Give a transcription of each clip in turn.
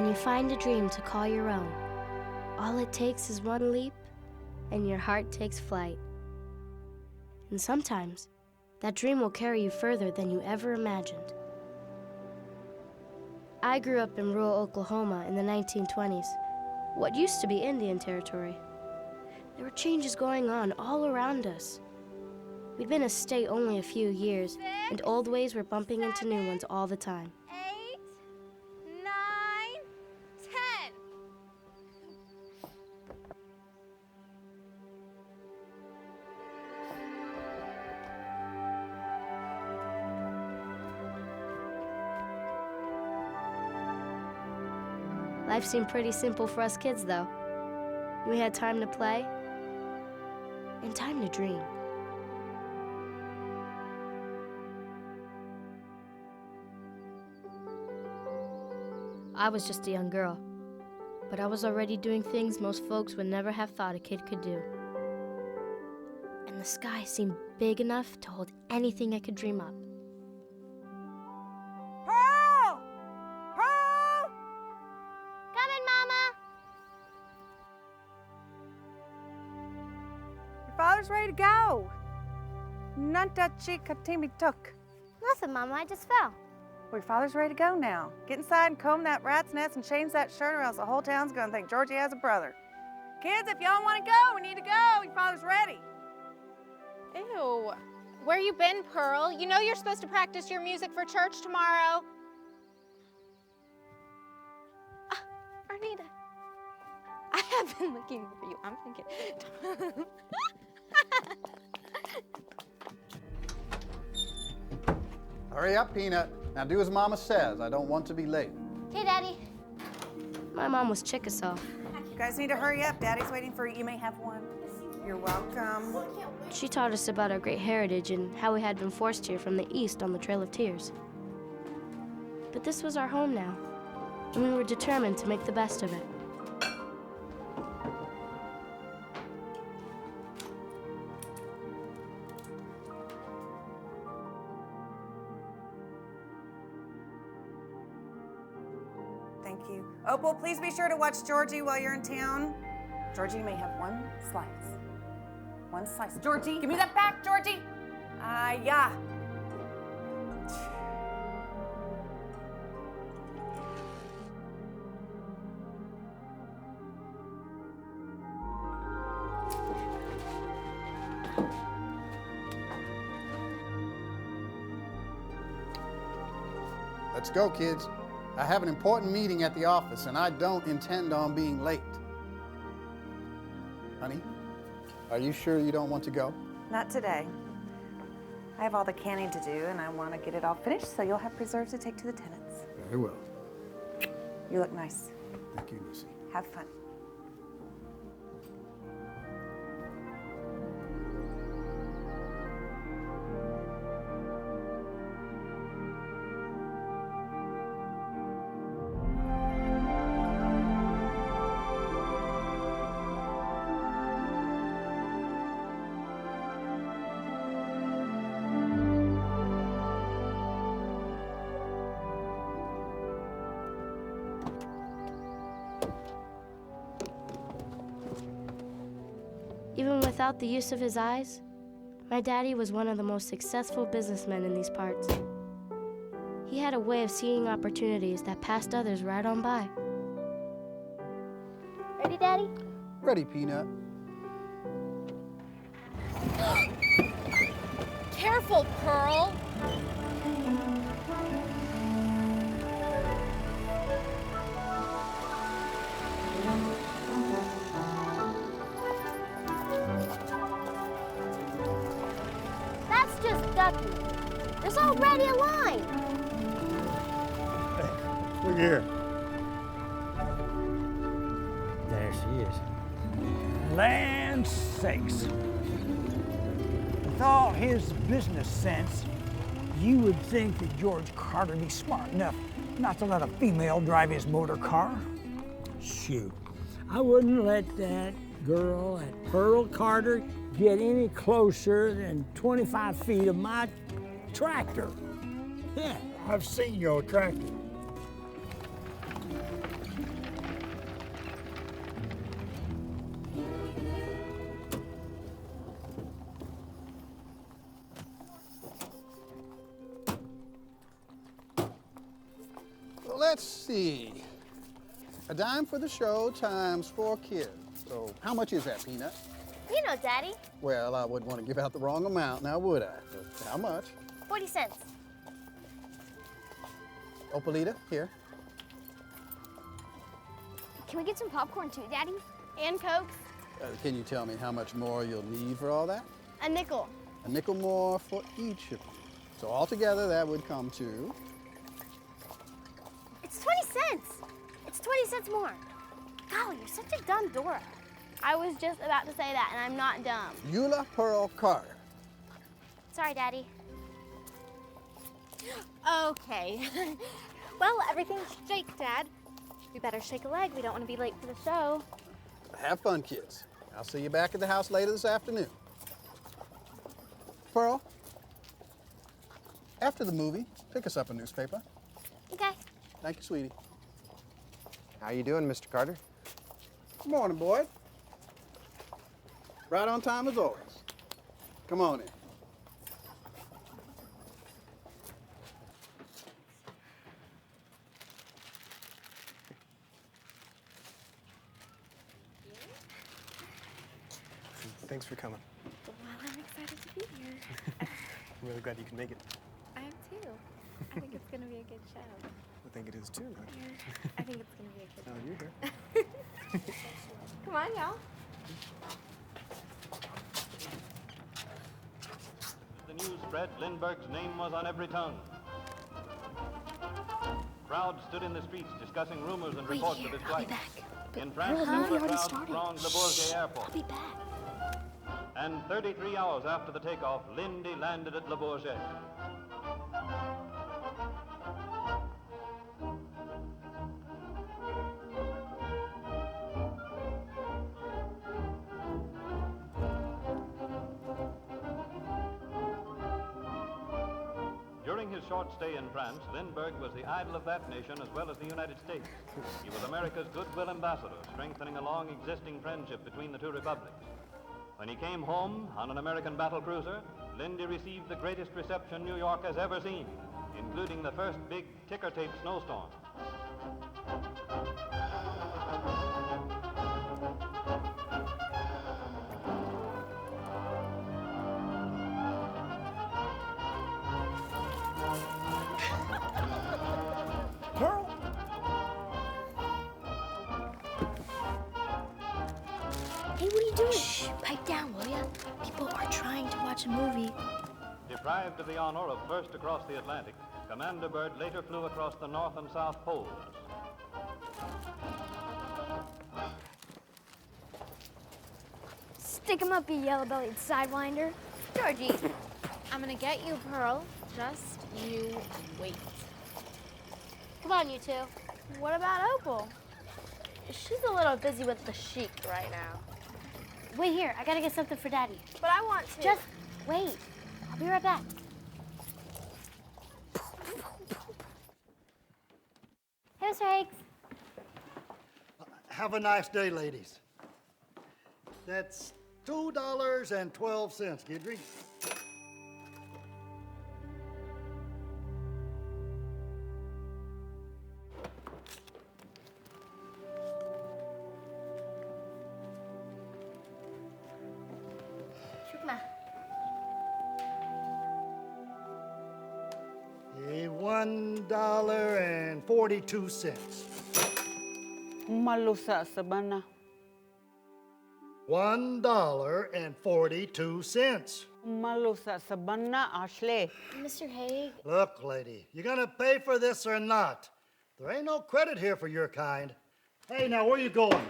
you find a dream to call your own, all it takes is one leap, and your heart takes flight. And sometimes, that dream will carry you further than you ever imagined. I grew up in rural Oklahoma in the 1920s, what used to be Indian territory. There were changes going on all around us. We'd been a state only a few years, and old ways were bumping into new ones all the time. 8, 9, 10. Life seemed pretty simple for us kids, though. We had time to play and time to dream. I was just a young girl, but I was already doing things most folks would never have thought a kid could do. And the sky seemed big enough to hold anything I could dream up. Pearl! Pearl! Coming, Mama! Your father's ready to go. Nunta chica timmy tuk. Nothing, Mama, I just fell. Well, your father's ready to go now. Get inside and comb that rat's nest and change that shirt, or else the whole town's gonna think Georgie has a brother. Kids, if y'all wanna go, we need to go. Your father's ready. Ew. Where you been, Pearl? You know you're supposed to practice your music for church tomorrow. Arnita, I have been looking for you. I'm thinking. Hurry up, Peanut. Now do as Mama says. I don't want to be late. Hey, Daddy. My mom was Chickasaw. You guys need to hurry up. Daddy's waiting for you. You may have one. You're welcome. She taught us about our great heritage and how we had been forced here from the east on the Trail of Tears. But this was our home now, and we were determined to make the best of it. Thank you. Opal, please be sure to watch Georgie while you're in town. Georgie, you may have one slice. One slice. Georgie, give me that back, Georgie. Yeah. Let's go, kids. I have an important meeting at the office, and I don't intend on being late. Honey, are you sure you don't want to go? Not today. I have all the canning to do, and I want to get it all finished, so you'll have preserves to take to the tenants. Very well. You look nice. Thank you, Lucy. Have fun. Even without the use of his eyes, my daddy was one of the most successful businessmen in these parts. He had a way of seeing opportunities that passed others right on by. Ready, Daddy? Ready, Peanut. Careful, Pearl. That's just ducky. There's already a line. Hey, look here. There she is. Land sakes. With all his business sense, you would think that George Carter would be smart enough not to let a female drive his motor car. Shoot, I wouldn't let that girl at Pearl Carter get any closer than 25 feet of my tractor. Yeah. I've seen your tractor. let's see. A dime for the show times 4 kids. So how much is that, Peanut? You know, Daddy. Well, I wouldn't want to give out the wrong amount, now would I? But how much? 40 cents. Opalita, here. Can we get some popcorn too, Daddy? And Cokes? Can you tell me how much more you'll need for all that? A nickel. A nickel more for each of you. So altogether, that would come to... It's 20 cents. It's 20 cents more. Golly, you're such a dumb Dora. I was just about to say that, and I'm not dumb. Eula Pearl Carter. Sorry, Daddy. Okay. Well, everything's shake, Dad. We better shake a leg. We don't want to be late for the show. Have fun, kids. I'll see you back at the house later this afternoon. Pearl, after the movie, pick us up a newspaper. Okay. Thank you, sweetie. How you doing, Mr. Carter? Good morning, boy. Right on time as always. Come on in. Thanks for coming. Well, I'm excited to be here. I'm really glad you can make it. I am too. I think it's going to be a good show. I think it is too. I think it's going to be a good Oh, show. you're here. Come on, y'all. The news spread, Lindbergh's name was on every tongue. Crowds stood in the streets discussing rumors and reports of his flight. In France, the crowds thronged Le Bourget airport. I'll be back. And 33 hours after the takeoff, Lindy landed at Le Bourget. During his short stay in France, Lindbergh was the idol of that nation as well as the United States. He was America's goodwill ambassador, strengthening a long existing friendship between the two republics. When he came home on an American battle cruiser, Lindy received the greatest reception New York has ever seen, including the first big ticker-tape snowstorm. Pearl? Hey, what are you doing? Shh, pipe down, will ya? People are trying to watch a movie. Deprived of the honor of first across the Atlantic, Commander Byrd later flew across the North and South Poles. Stick 'em up, you yellow-bellied sidewinder. Georgie. I'm going to get you, Pearl. Just you wait. Come on, you two. What about Opal? She's a little busy with the Sheik right now. Wait here, I gotta get something for Daddy. But I want to. Just wait. I'll be right back. Hey, Mr. Higgs. Have a nice day, ladies. That's $2.12, Gidry. $1.42. Malusa sabana. $1.42. Malusa sabana Ashley. Mr. Haig. Look, lady, you gonna pay for this or not? There ain't no credit here for your kind. Hey, now where you going?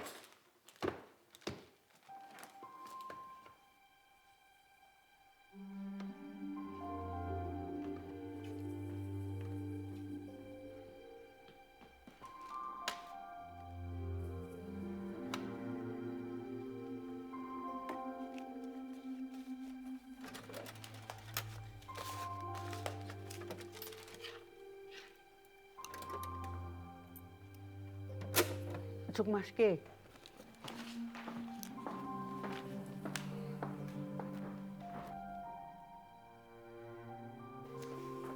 Chukmashke.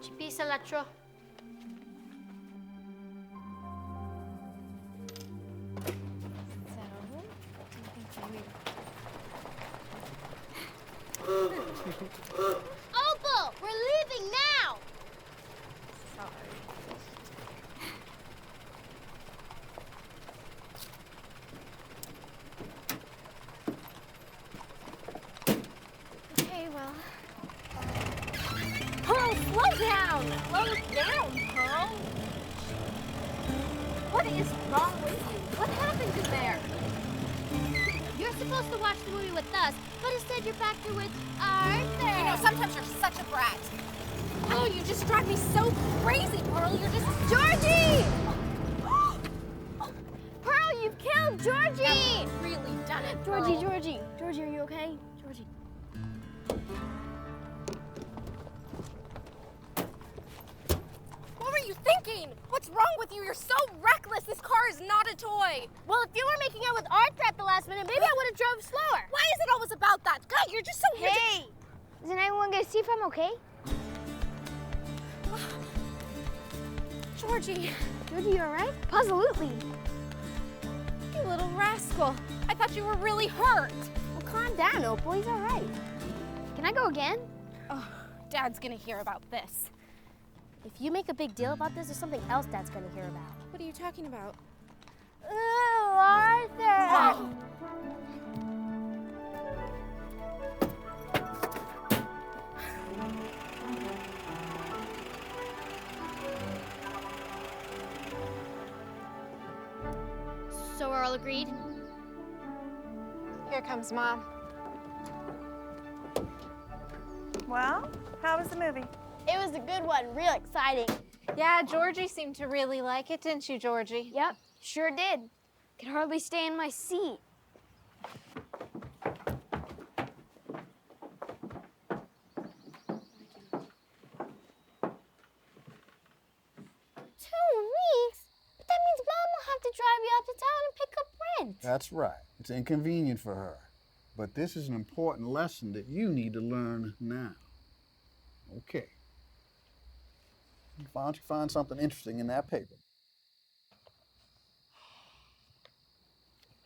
Chipisa latro. Opal, we're leaving now! Okay, well. Pearl, slow down! Slow down, Pearl! What is wrong with you? What happened in there? You're supposed to watch the movie with us, but instead you're back here with Arthur. You know, sometimes you're such a brat. Oh, you just drive me so crazy, Pearl. You're just... Georgie! Pearl, you've killed Georgie! You've really done it, Georgie, Pearl. Georgie, Georgie, are you okay? Georgie. What were you thinking? What's wrong with you? You're so reckless. This car is not a toy. Well, if you were making out with Arthur at the last minute, maybe I would have drove slower. Why is it always about that? God, you're just so... Hey! Isn't anyone gonna see if I'm okay? Georgie, Georgie, you alright? Absolutely. you little rascal. I thought you were really hurt. Well, calm down, Opal. He's alright. Can I go again? Oh, Dad's gonna hear about this. If you make a big deal about this, there's something else Dad's gonna hear about. What are you talking about? Ooh, Arthur! So we're all agreed? Here comes Mom. Well, how was the movie? It was a good one, real exciting. Yeah, Georgie seemed to really like it, didn't you, Georgie? Yep, sure did. Could hardly stay in my seat. But that means Mom will have to drive you up to town and pick up Brent. That's right. It's inconvenient for her. But this is an important lesson that you need to learn now. Okay. Why don't you find something interesting in that paper?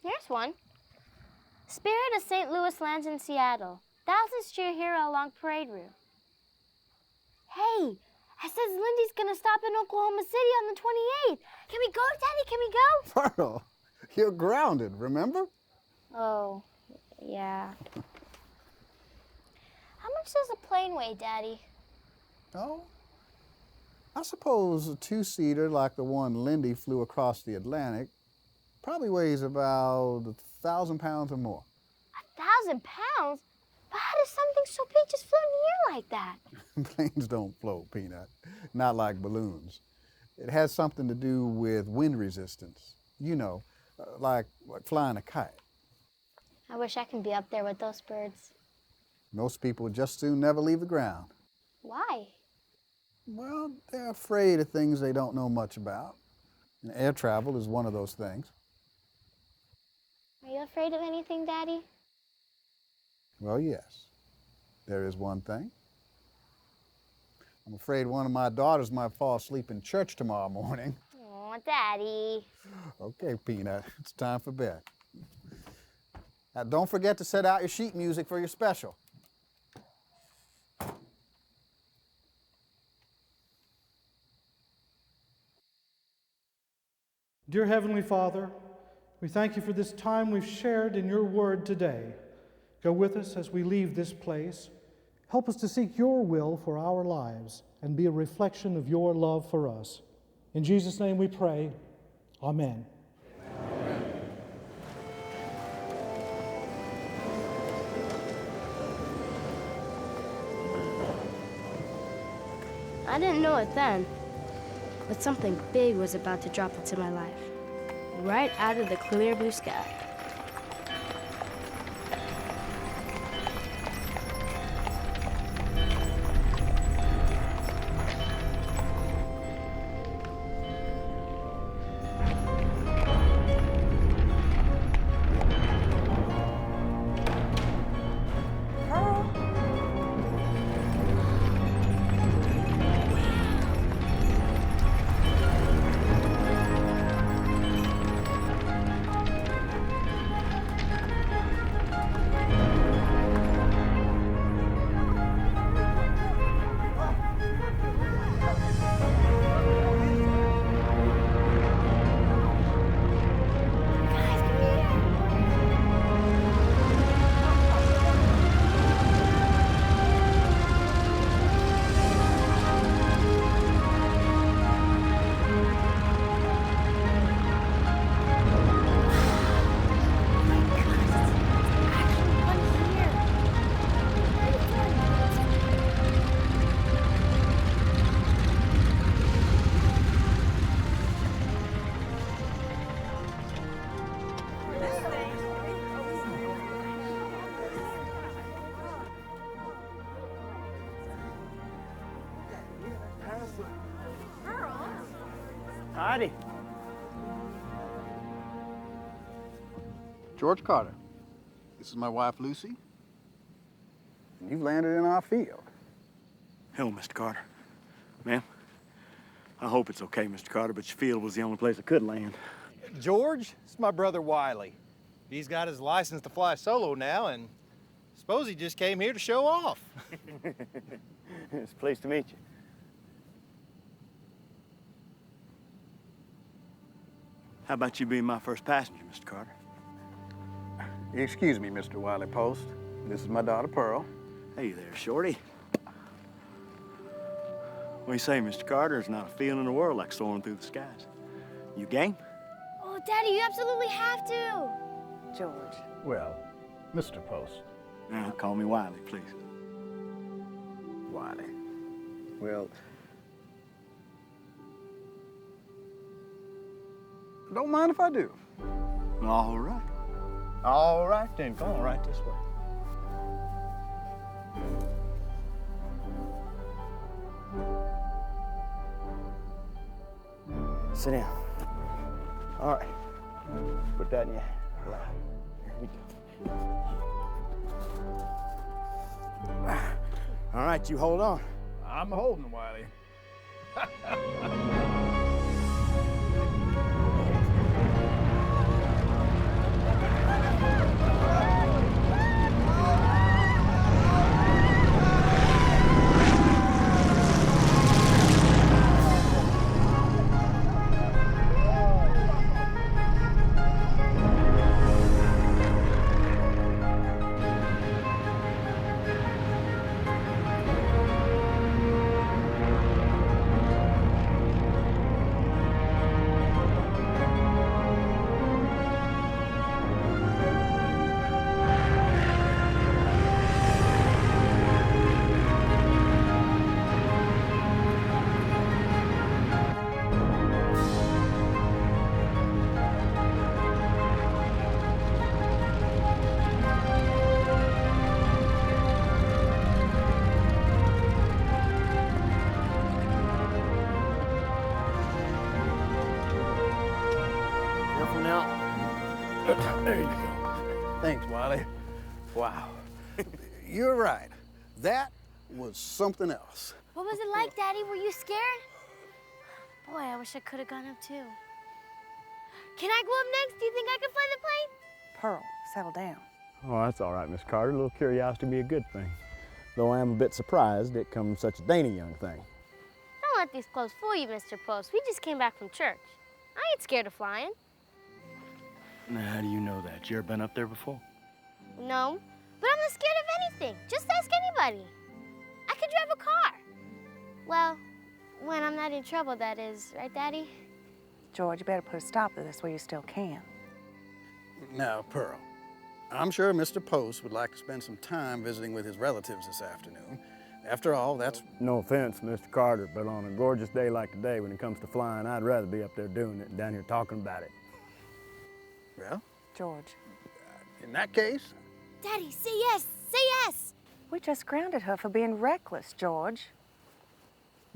Here's one. Spirit of St. Louis lands in Seattle. Thousands cheer hero along parade route. Hey, I says Lindy's gonna stop in Oklahoma City on the 28th. Can we go, Daddy? Can we go? Pearl, you're grounded, remember? Oh, yeah. How much does a plane weigh, Daddy? Oh, I suppose a two-seater like the one Lindy flew across the Atlantic probably weighs about 1,000 pounds or more. 1,000 pounds? But how does something so big just float in the air like that? Planes don't float, Peanut. Not like balloons. It has something to do with wind resistance. You know, like flying a kite. I wish I could be up there with those birds. Most people would just soon never leave the ground. Why? Well, they're afraid of things they don't know much about. And air travel is one of those things. Are you afraid of anything, Daddy? Well, yes. There is one thing. I'm afraid one of my daughters might fall asleep in church tomorrow morning. Aw, Daddy. Okay, Peanut, it's time for bed. Now, don't forget to set out your sheet music for your special. Dear Heavenly Father, we thank you for this time we've shared in your word today. Go with us as we leave this place. Help us to seek your will for our lives and be a reflection of your love for us. In Jesus' name we pray. Amen. I didn't know it then, but something big was about to drop into my life, right out of the clear blue sky. Howdy. George Carter, this is my wife, Lucy. And you've landed in our field. Hello, Mr. Carter. Ma'am, I hope it's okay, Mr. Carter, but your field was the only place I could land. George, it's my brother Wiley. He's got his license to fly solo now, and suppose he just came here to show off. It's pleased to meet you. How about you being my first passenger, Mr. Carter? Excuse me, Mr. Wiley Post. This is my daughter, Pearl. Hey there, Shorty. What do you say, Mr. Carter? There's not a field in the world like soaring through the skies. You game? Oh, Daddy, you absolutely have to. George. Well, Mr. Post. Now, call me Wiley, please. Wiley. Well, don't mind if I do. All right. All right, then. Come on, right this way. Sit down. All right. Put that in your lap. Here we go. All right, you hold on. I'm holding, Wiley. There you go. Thanks, Wiley. Wow. You're right. That was something else. What was it like, Daddy? Were you scared? Boy, I wish I could have gone up too. Can I go up next? Do you think I can fly the plane? Pearl, settle down. Oh, that's all right, Miss Carter. A little curiosity would be a good thing. Though I am a bit surprised it comes such a dainty young thing. Don't let these clothes fool you, Mr. Post. We just came back from church. I ain't scared of flying. Now, how do you know that? You ever been up there before? No, but I'm not scared of anything. Just ask anybody. I could drive a car. Well, when I'm not in trouble, that is. Right, Daddy? George, you better put a stop to this while you still can. Now, Pearl, I'm sure Mr. Post would like to spend some time visiting with his relatives this afternoon. After all, that's... No offense, Mr. Carter, but on a gorgeous day like today, when it comes to flying, I'd rather be up there doing it than down here talking about it. Well? George. In that case... Daddy, say yes! Say yes! We just grounded her for being reckless, George.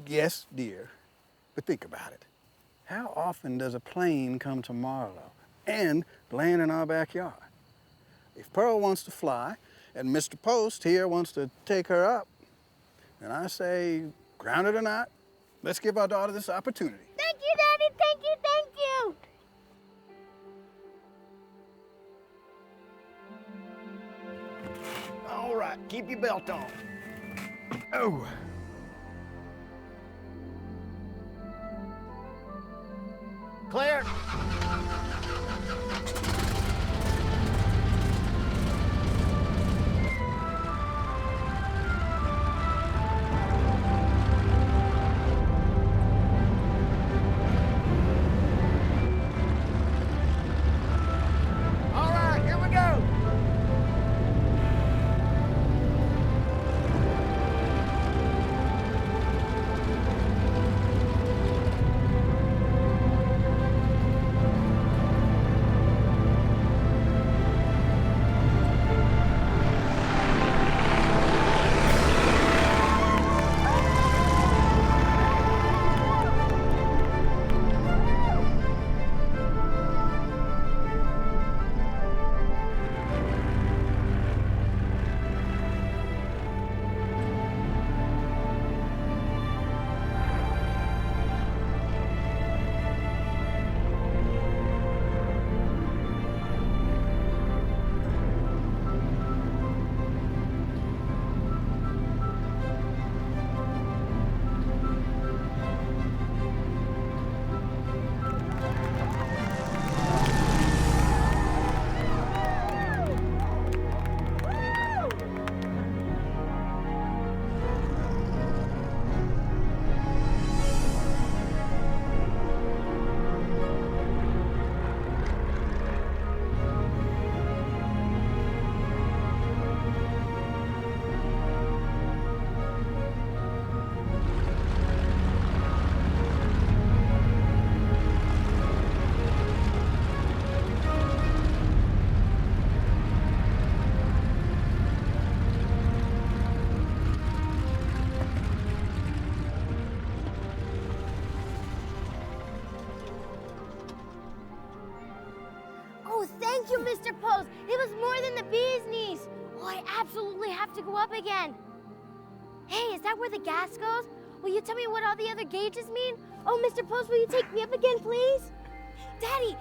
Yes, dear. But think about it. How often does a plane come to Marlow and land in our backyard? If Pearl wants to fly and Mr. Post here wants to take her up, then I say, grounded or not, let's give our daughter this opportunity. Thank you, Daddy! Thank you, thank you! All right, keep your belt on. Oh. Clear. All right, here we go. Oh, Mr. Post, it was more than the bee's knees. Oh, I absolutely have to go up again. Hey, is that where the gas goes? Will you tell me what all the other gauges mean? Oh, Mr. Post, will you take me up again, please? Daddy,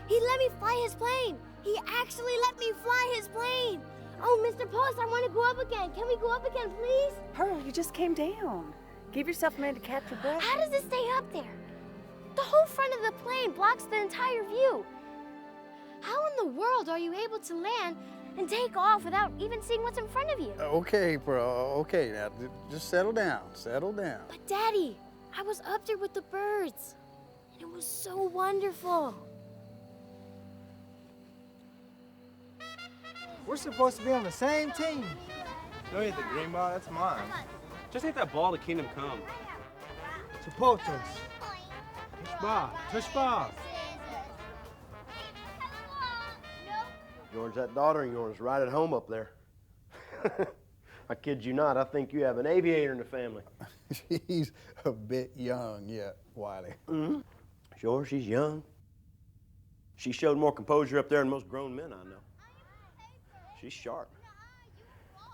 he let me fly his plane. He actually let me fly his plane. Oh, Mr. Post, I want to go up again. Can we go up again, please? Pearl, you just came down. Give yourself a minute to catch your breath. How does it stay up there? The whole front of the plane blocks the entire view. How in the world are you able to land and take off without even seeing what's in front of you? Okay, Pearl, okay, now just settle down, settle down. But Daddy, I was up there with the birds, and it was so wonderful. We're supposed to be on the same team. Don't hit the green ball, that's mine. Just hit that ball to Kingdom Come. Support us. Touch ball. Touch ball. George, that daughter of yours is right at home up there. I kid you not, I think you have an aviator in the family. She's a bit young yet, Wiley. Mm-hmm. Sure, she's young. She showed more composure up there than most grown men I know. She's sharp,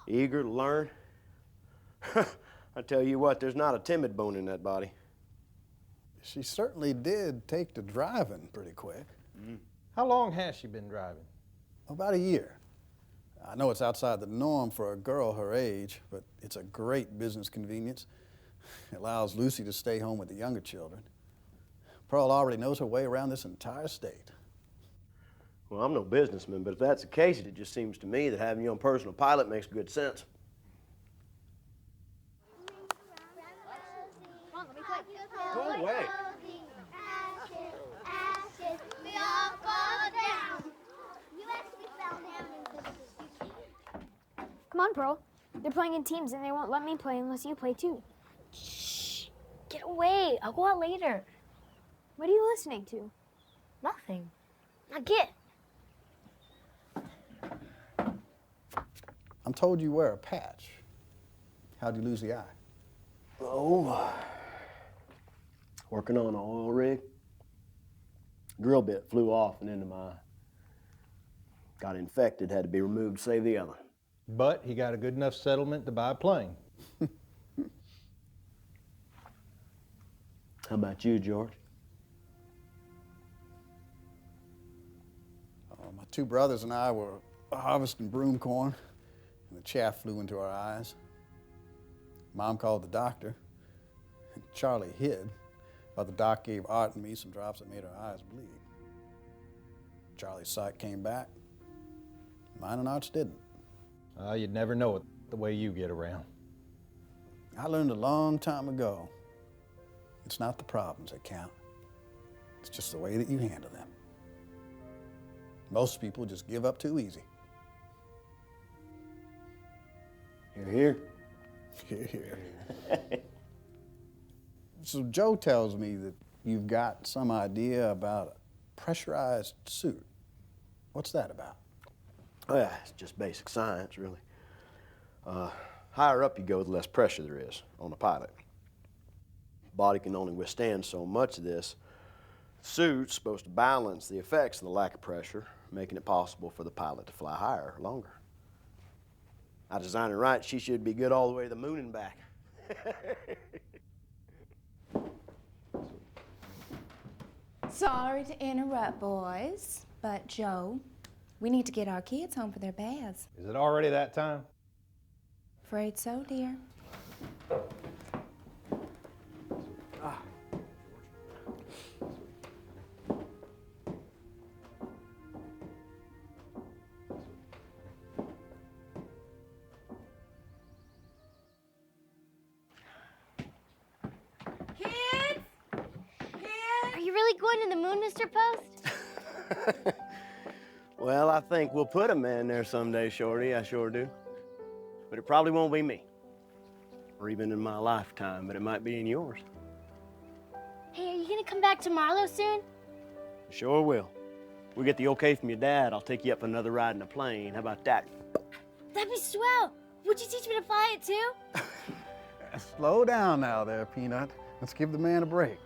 eager to learn. I tell you what, there's not a timid bone in that body. She certainly did take to driving pretty quick. Mm. How long has she been driving? About a year. I know it's outside the norm for a girl her age, but it's a great business convenience. It allows Lucy to stay home with the younger children. Pearl already knows her way around this entire state. Well, I'm no businessman, but if that's the case, it just seems to me that having your own personal pilot makes good sense. Go away. Come on, Pearl. They're playing in teams, and they won't let me play unless you play too. Shh! Get away. I'll go out later. What are you listening to? Nothing. Now get. I'm told you wear a patch. How'd you lose the eye? Oh, working on an oil rig. Drill bit flew off and into my eye. Got infected, had to be removed to save the other. But he got a good enough settlement to buy a plane. How about you, George? My two brothers and I were harvesting broom corn, and the chaff flew into our eyes. Mom called the doctor, and Charlie hid, while the doc gave Art and me some drops that made our eyes bleed. Charlie's sight came back. Mine and Art's didn't. You'd never know it the way you get around. I learned a long time ago, it's not the problems that count. It's just the way that you handle them. Most people just give up too easy. You're here? Hear, hear. So Joe tells me that you've got some idea about a pressurized suit. What's that about? Oh, yeah, it's just basic science, really. Higher up you go, the less pressure there is on a pilot. The body can only withstand so much of this. The suit's supposed to balance the effects of the lack of pressure, making it possible for the pilot to fly higher, longer. I designed her right, she should be good all the way to the moon and back. Sorry to interrupt, boys, but Joe, we need to get our kids home for their baths. Is it already that time? Afraid so, dear. Are you really going to the moon, Mr. Post? Well, I think we'll put a man there someday, Shorty, I sure do. But it probably won't be me, or even in my lifetime, but it might be in yours. Hey, are you gonna come back to Marlow soon? Sure will. We get the okay from your dad, I'll take you up for another ride in a plane. How about that? That'd be swell. Would you teach me to fly it too? Slow down now there, Peanut. Let's give the man a break.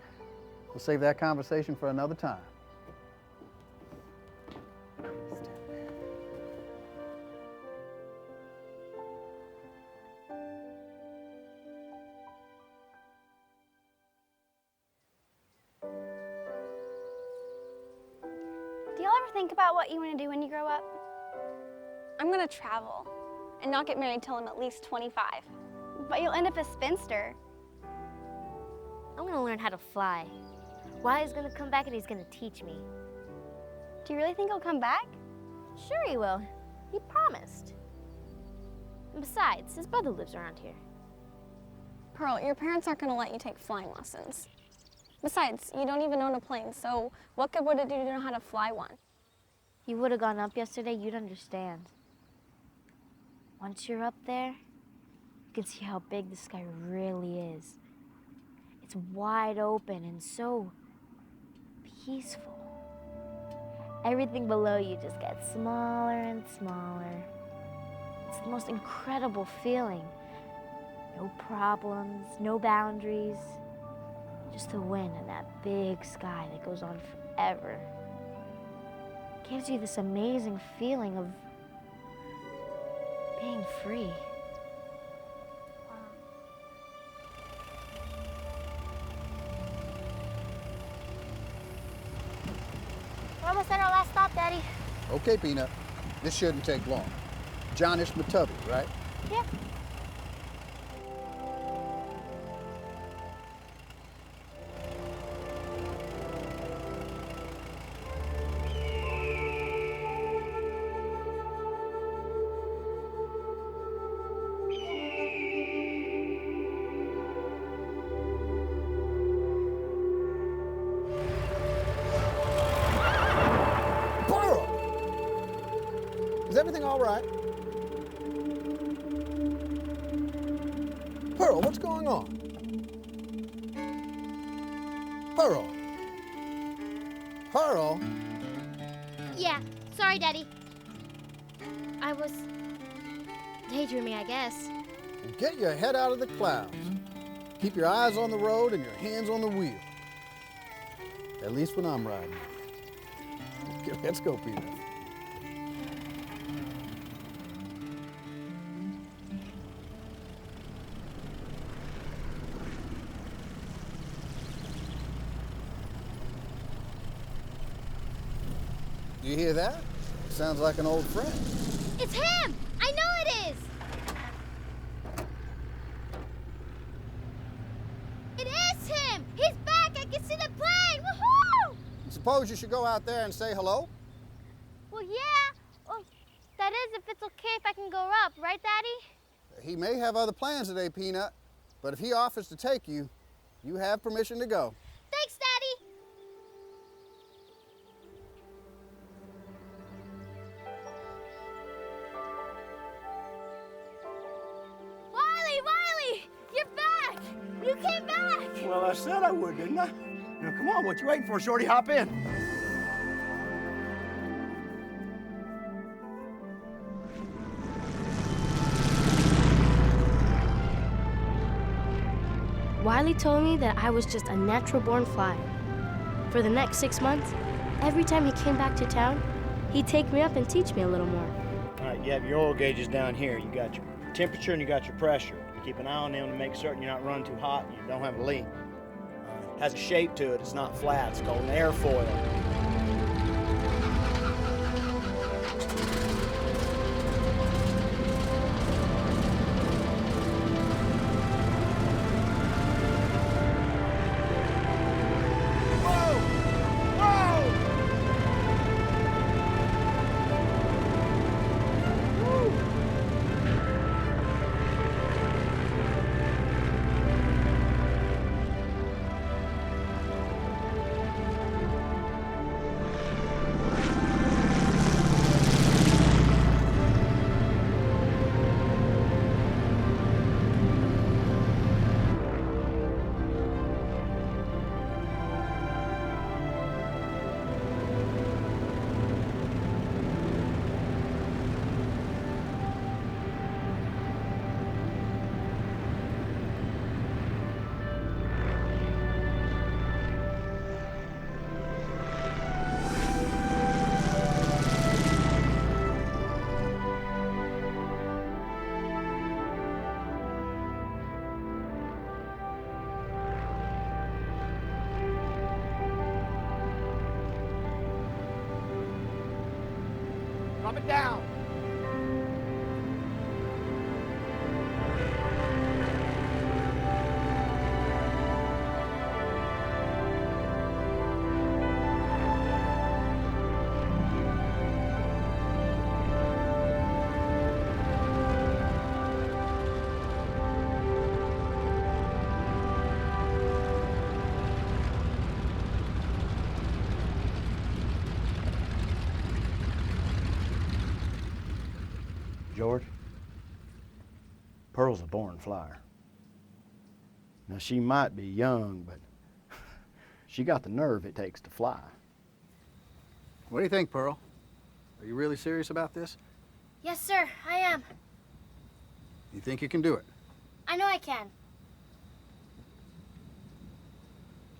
We'll save that conversation for another time. think about what you want to do when you grow up? I'm gonna travel and not get married till I'm at least 25. But you'll end up a spinster. I'm gonna learn how to fly. Wiley's gonna come back and he's gonna teach me. Do you really think he'll come back? Sure he will. He promised. And besides, his brother lives around here. Pearl, your parents aren't gonna let you take flying lessons. Besides, you don't even own a plane, so what good would it do to know how to fly one? You would have gone up yesterday, you'd understand. Once you're up there, you can see how big the sky really is. It's wide open and so peaceful. Everything below you just gets smaller and smaller. It's the most incredible feeling. No problems, no boundaries. Just the wind and that big sky that goes on forever. It gives you this amazing feeling of being free. We're almost at our last stop, Daddy. Okay, Peanut. This shouldn't take long. Johnish Matubby, right? Yeah. Is everything all right? Pearl, what's going on? Pearl? Pearl? Yeah, sorry, Daddy. I was daydreaming, I guess. Get your head out of the clouds. Keep your eyes on the road and your hands on the wheel. At least when I'm riding. Okay, let's go, Peter. Do you hear that? Sounds like an old friend. It's him! I know it is! It is him! He's back! I can see the plane! Woohoo! Suppose you should go out there and say hello? Well, yeah. Well, that is if it's okay if I can go up, right, Daddy? He may have other plans today, Peanut, but if he offers to take you, you have permission to go. Thanks, Daddy! Wiley! You're back! You came back! Well, I said I would, didn't I? Now, come on, what you waiting for, Shorty? Hop in. Wiley told me that I was just a natural-born flyer. For the next 6 months, every time he came back to town, he'd take me up and teach me a little more. All right, you have your oil gauges down here. You got your temperature and you got your pressure. You keep an eye on them to make certain you're not running too hot and you don't have a leak. It has a shape to it. It's not flat. It's called an airfoil. Drop it down. George, Pearl's a born flyer. Now, she might be young, but she got the nerve it takes to fly. What do you think, Pearl? Are you really serious about this? Yes, sir, I am. You think you can do it? I know I can.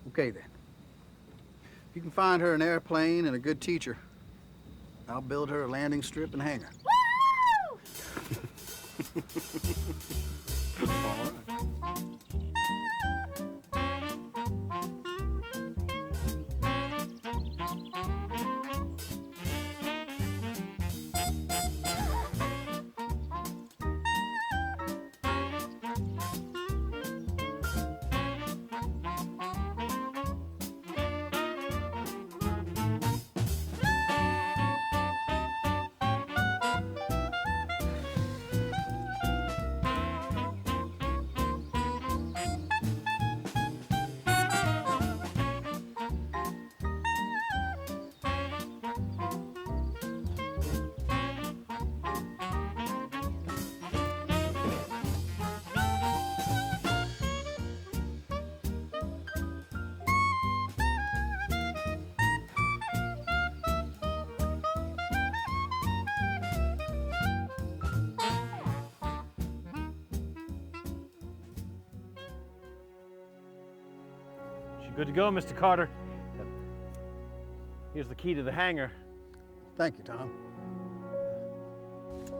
Okay, then. If you can find her an airplane and a good teacher, I'll build her a landing strip and hangar. All right. Good to go, Mr. Carter. Here's the key to the hangar. Thank you, Tom.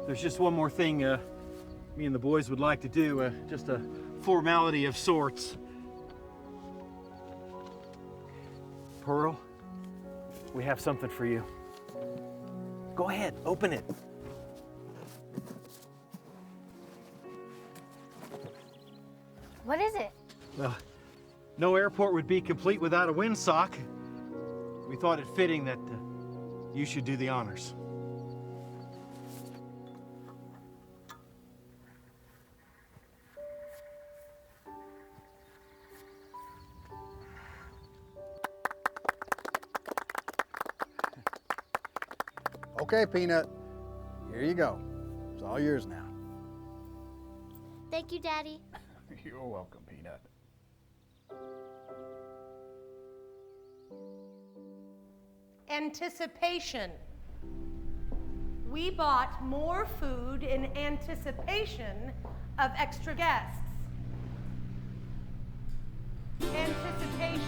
There's just one more thing me and the boys would like to do, just a formality of sorts. Pearl, we have something for you. Go ahead, open it. What is it? Well, no airport would be complete without a windsock. We thought it fitting that you should do the honors. Okay, Peanut. Here you go. It's all yours now. Thank you, Daddy. You're welcome, Peanut. Anticipation. We bought more food in anticipation of extra guests. Anticipation.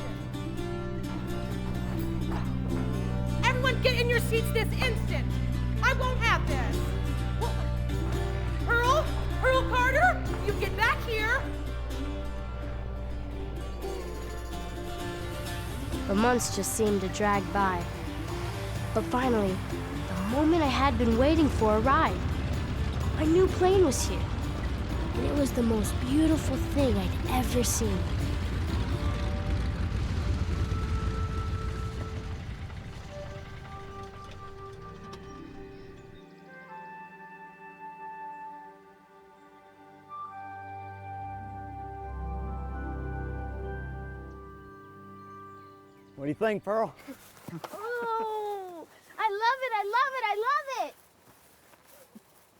Everyone get in your seats this instant. I won't have this. Pearl Carter, you get back here. The months just seemed to drag by. But finally, the moment I had been waiting for arrived. My new plane was here, and it was the most beautiful thing I'd ever seen. What do you think, Pearl? Oh, I love it, I love it, I love it.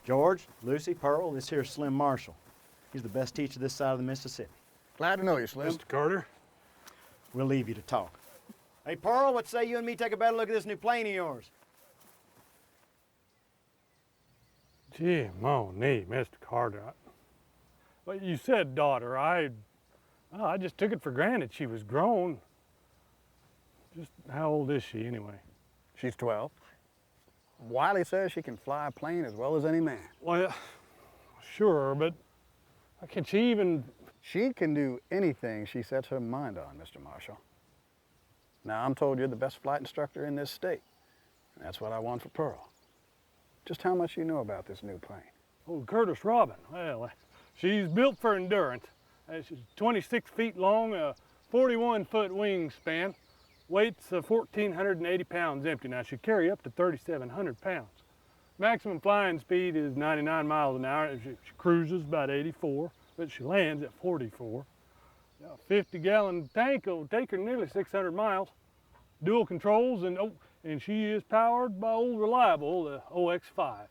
George, Lucy, Pearl, this here's Slim Marshall. He's the best teacher this side of the Mississippi. Glad to know you, Slim. Mr. Carter. We'll leave you to talk. Hey, Pearl, what say you and me take a better look at this new plane of yours? Gee, Moni, Mr. Carter. Well, you said daughter. I just took it for granted she was grown. Just how old is she anyway? She's 12. Wiley says she can fly a plane as well as any man. Well, sure, but can she even... She can do anything she sets her mind on, Mr. Marshall. Now, I'm told you're the best flight instructor in this state. And that's what I want for Pearl. Just how much you know about this new plane? Oh, Curtis Robin. Well, she's built for endurance. She's 26 feet long, a 41-foot wingspan, weights 1,480 pounds empty. Now, she carry up to 3,700 pounds. Maximum flying speed is 99 miles an hour. She cruises about 84, but she lands at 44. A 50-gallon tank will take her nearly 600 miles. Dual controls, and she is powered by old reliable, the OX5.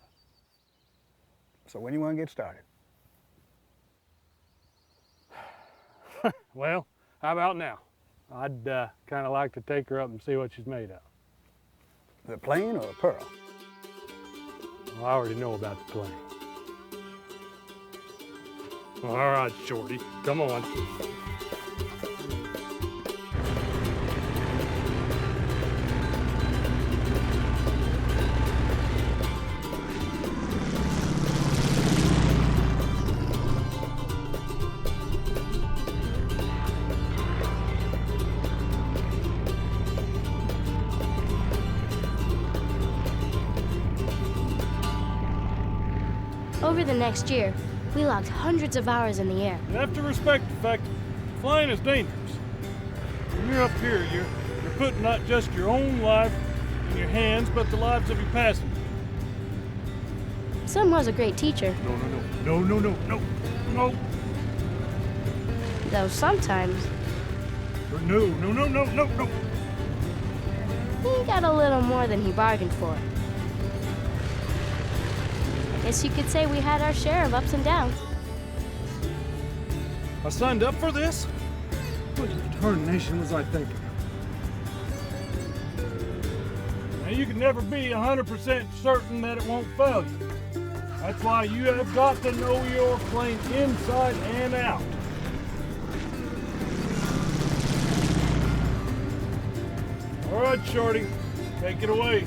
So when you want to get started? Well, how about now? I'd kind of like to take her up and see what she's made of. The plane or Pearl? Well, I already know about the plane. All right, Shorty, come on. Over the next year, we logged hundreds of hours in the air. You have to respect the fact that flying is dangerous. When you're up here, you're putting not just your own life in your hands, but the lives of your passengers. Son was a great teacher. No. Though sometimes No. he got a little more than he bargained for. I guess you could say we had our share of ups and downs. I signed up for this? What determination was I thinking? Now, you can never be 100% certain that it won't fail you. That's why you have got to know your plane inside and out. All right, Shorty, take it away.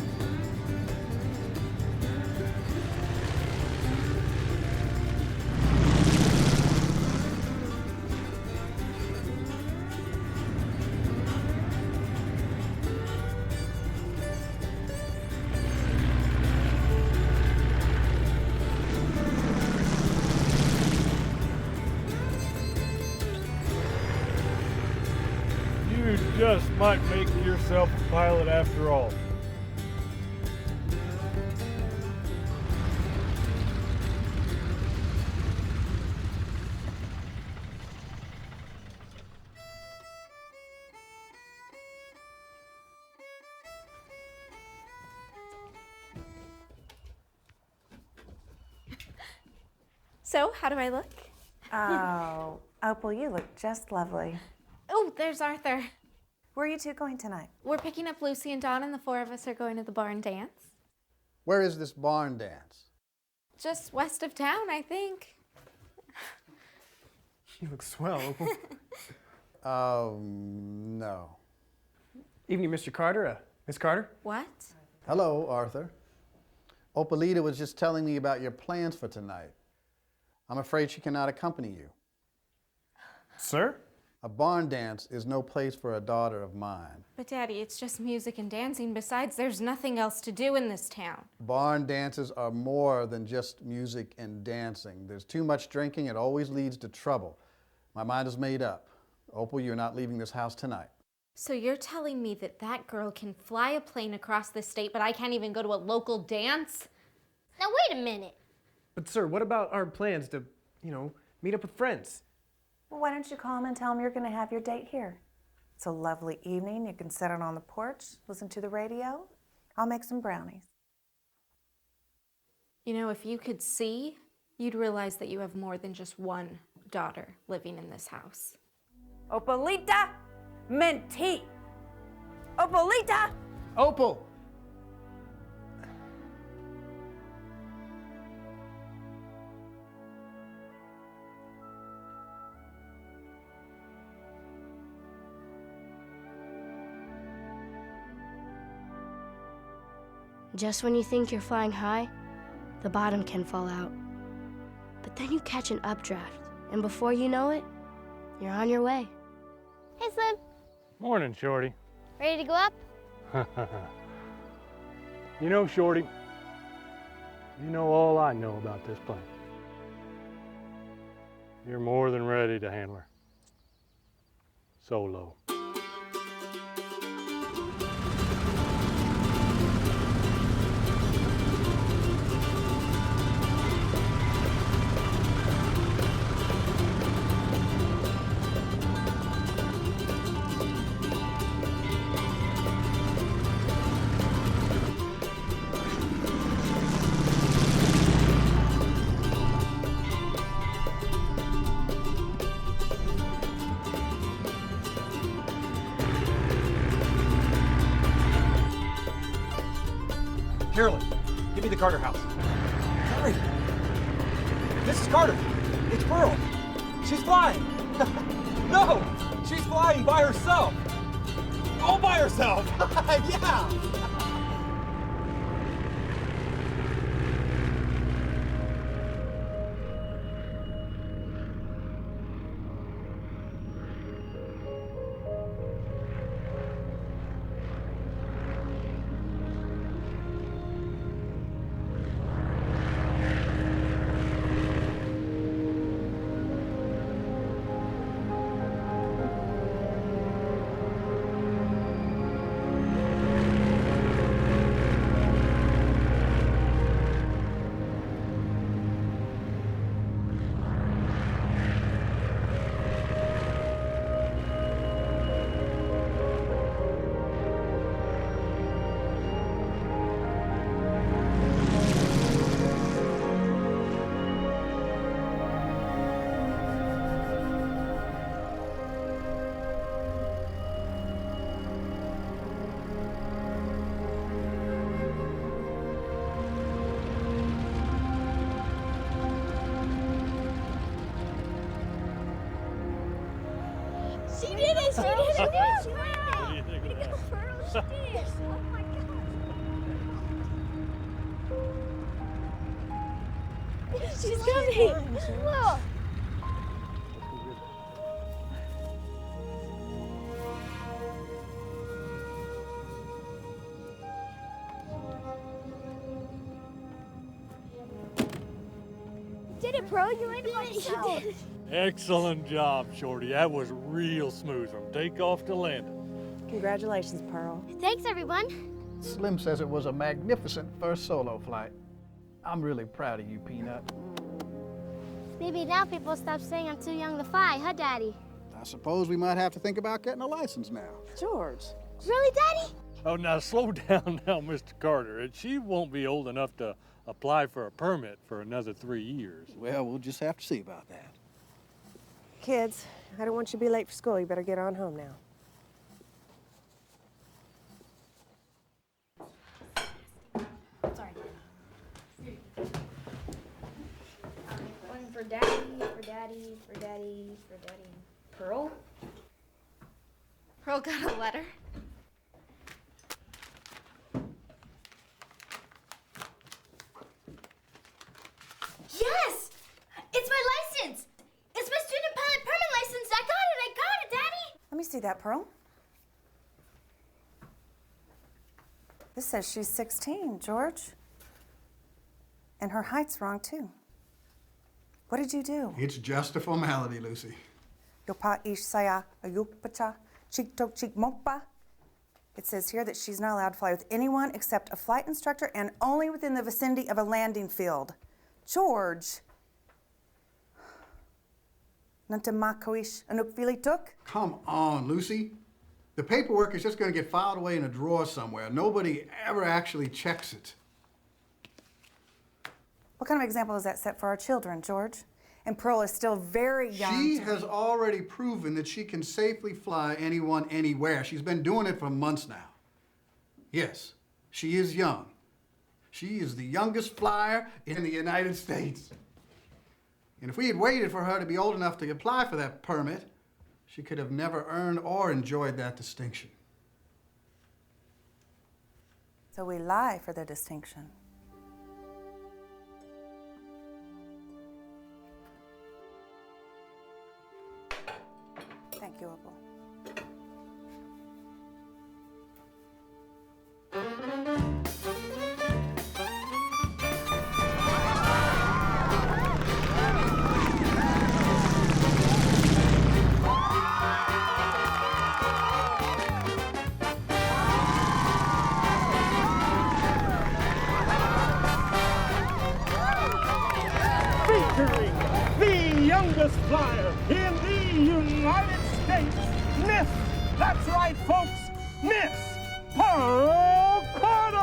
You just might make yourself a pilot after all. So, how do I look? Oh, Opal, you look just lovely. Oh, there's Arthur. Where are you two going tonight? We're picking up Lucy and Dawn, and the four of us are going to the barn dance. Where is this barn dance? Just west of town, I think. You look swell, Opal. No. Evening, Mr. Carter. Miss Carter? What? Hello, Arthur. Opalita was just telling me about your plans for tonight. I'm afraid she cannot accompany you. Sir? A barn dance is no place for a daughter of mine. But Daddy, it's just music and dancing. Besides, there's nothing else to do in this town. Barn dances are more than just music and dancing. There's too much drinking. It always leads to trouble. My mind is made up. Opal, you're not leaving this house tonight. So you're telling me that that girl can fly a plane across the state, but I can't even go to a local dance? Now, wait a minute. But sir, what about our plans to, meet up with friends? Well, why don't you call them and tell them you're going to have your date here? It's a lovely evening. You can sit out on the porch, listen to the radio. I'll make some brownies. You know, if you could see, you'd realize that you have more than just one daughter living in this house. Opalita, menti. Opalita. Opal! Just when you think you're flying high, the bottom can fall out. But then you catch an updraft, and before you know it, you're on your way. Hey, Slim. Morning, Shorty. Ready to go up? You know, Shorty, You know all I know about this plane. You're more than ready to handle her. Solo. Carolyn, give me the Carter house. Hurry! Mrs. Carter, it's Pearl. She's flying. No, she's flying by herself. All by herself. Yeah. She did it! She did it! She did it! What do you think of that? Pearl, she did! Oh my gosh! She's coming! Look! Did it, Pearl? You landed by yourself. Excellent job, Shorty. That was real smooth from takeoff to landing. Congratulations, Pearl. Thanks, everyone. Slim says it was a magnificent first solo flight. I'm really proud of you, Peanut. Maybe now people stop saying I'm too young to fly, huh, Daddy? I suppose we might have to think about getting a license now. George. Really, Daddy? Oh, now slow down now, Mr. Carter. She won't be old enough to apply for a permit for another 3 years. Well, we'll just have to see about that. Kids, I don't want you to be late for school. You better get on home now. Sorry. One for Daddy, for Daddy, for Daddy, for Daddy. Pearl? Pearl got a letter. Yes! It's my license! It's my student pilot permit license! I got it, Daddy! Let me see that, Pearl. This says she's 16, George. And her height's wrong, too. What did you do? It's just a formality, Lucy. Yopa ish saya ayupacha chiktok chikmokpa. It says here that she's not allowed to fly with anyone except a flight instructor and only within the vicinity of a landing field. George. Nantamakoish anukvili took? Come on, Lucy. The paperwork is just going to get filed away in a drawer somewhere. Nobody ever actually checks it. What kind of example is that set for our children, George? And Pearl is still very young. She has already proven that she can safely fly anyone, anywhere. She's been doing it for months now. Yes, she is young. She is the youngest flyer in the United States. And if we had waited for her to be old enough to apply for that permit, she could have never earned or enjoyed that distinction. So we lie for the distinction. Thank you, Opal. featuring the youngest flyer in the United States, Miss, that's right, folks, Miss Pearl Carter!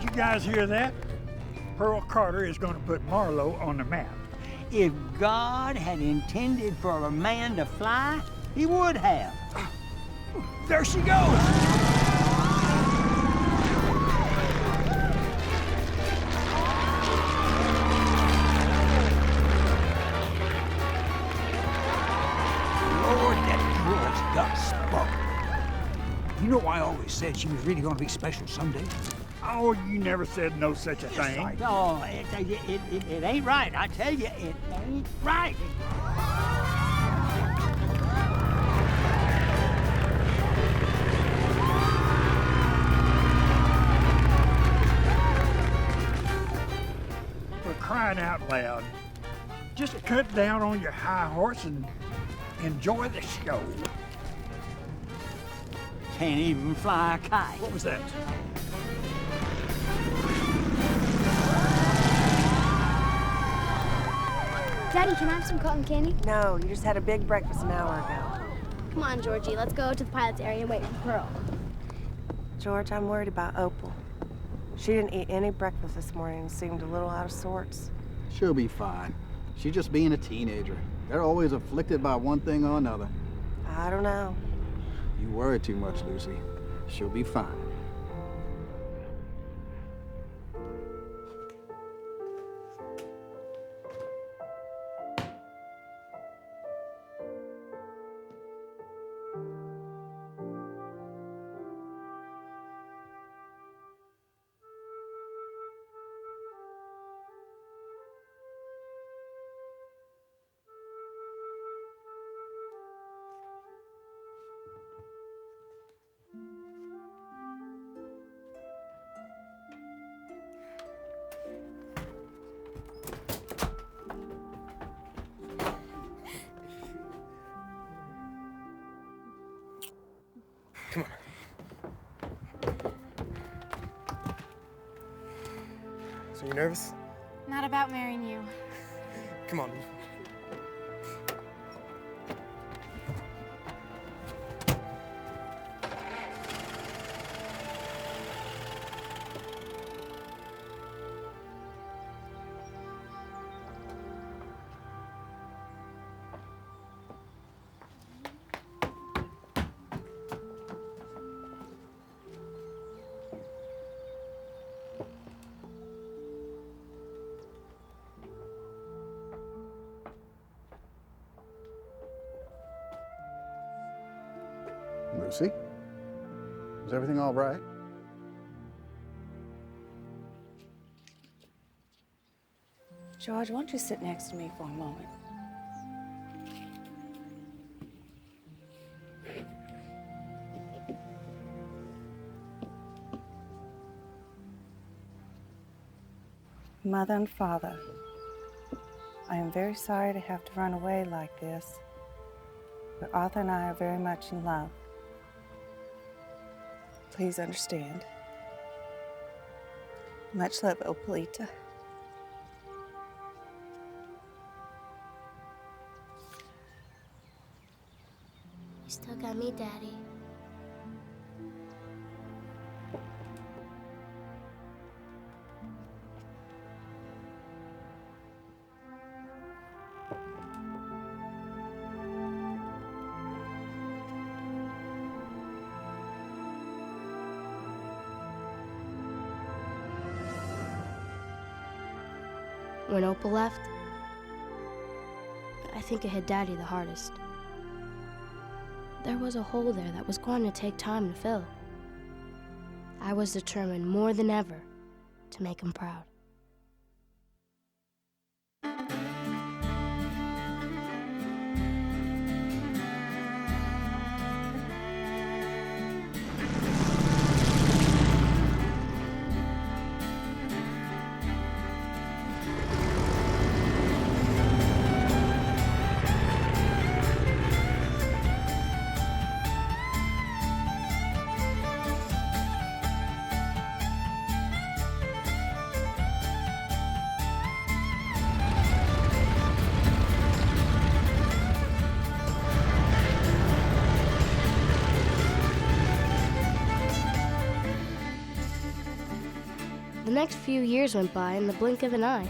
You guys hear that? Pearl Carter is going to put Marlowe on the map. If God had intended for a man to fly, he would have. There she goes! Lord, that girl's got spunk. You know, I always said she was really going to be special someday. Oh, you never said no such a thing. No, it ain't right. I tell you, it ain't right. For crying out loud, just cut down on your high horse and enjoy the show. Can't even fly a kite. What was that? Daddy, can I have some cotton candy? No, you just had a big breakfast an hour ago. Come on, Georgie, let's go to the pilot's area and wait for Pearl. George, I'm worried about Opal. She didn't eat any breakfast this morning and seemed a little out of sorts. She'll be fine. She's just being a teenager. They're always afflicted by one thing or another. I don't know. You worry too much, Lucy. She'll be fine. Come on. So you nervous? Not about marrying you. Come on. Lucy? Is everything all right? George, why don't you sit next to me for a moment? Mother and Father, I am very sorry to have to run away like this, but Arthur and I are very much in love. Please understand. Much love, Opalita. You still got me, Daddy. When Opal left, I think it hit Daddy the hardest. There was a hole there that was going to take time to fill. I was determined more than ever to make him proud. next few years went by in the blink of an eye.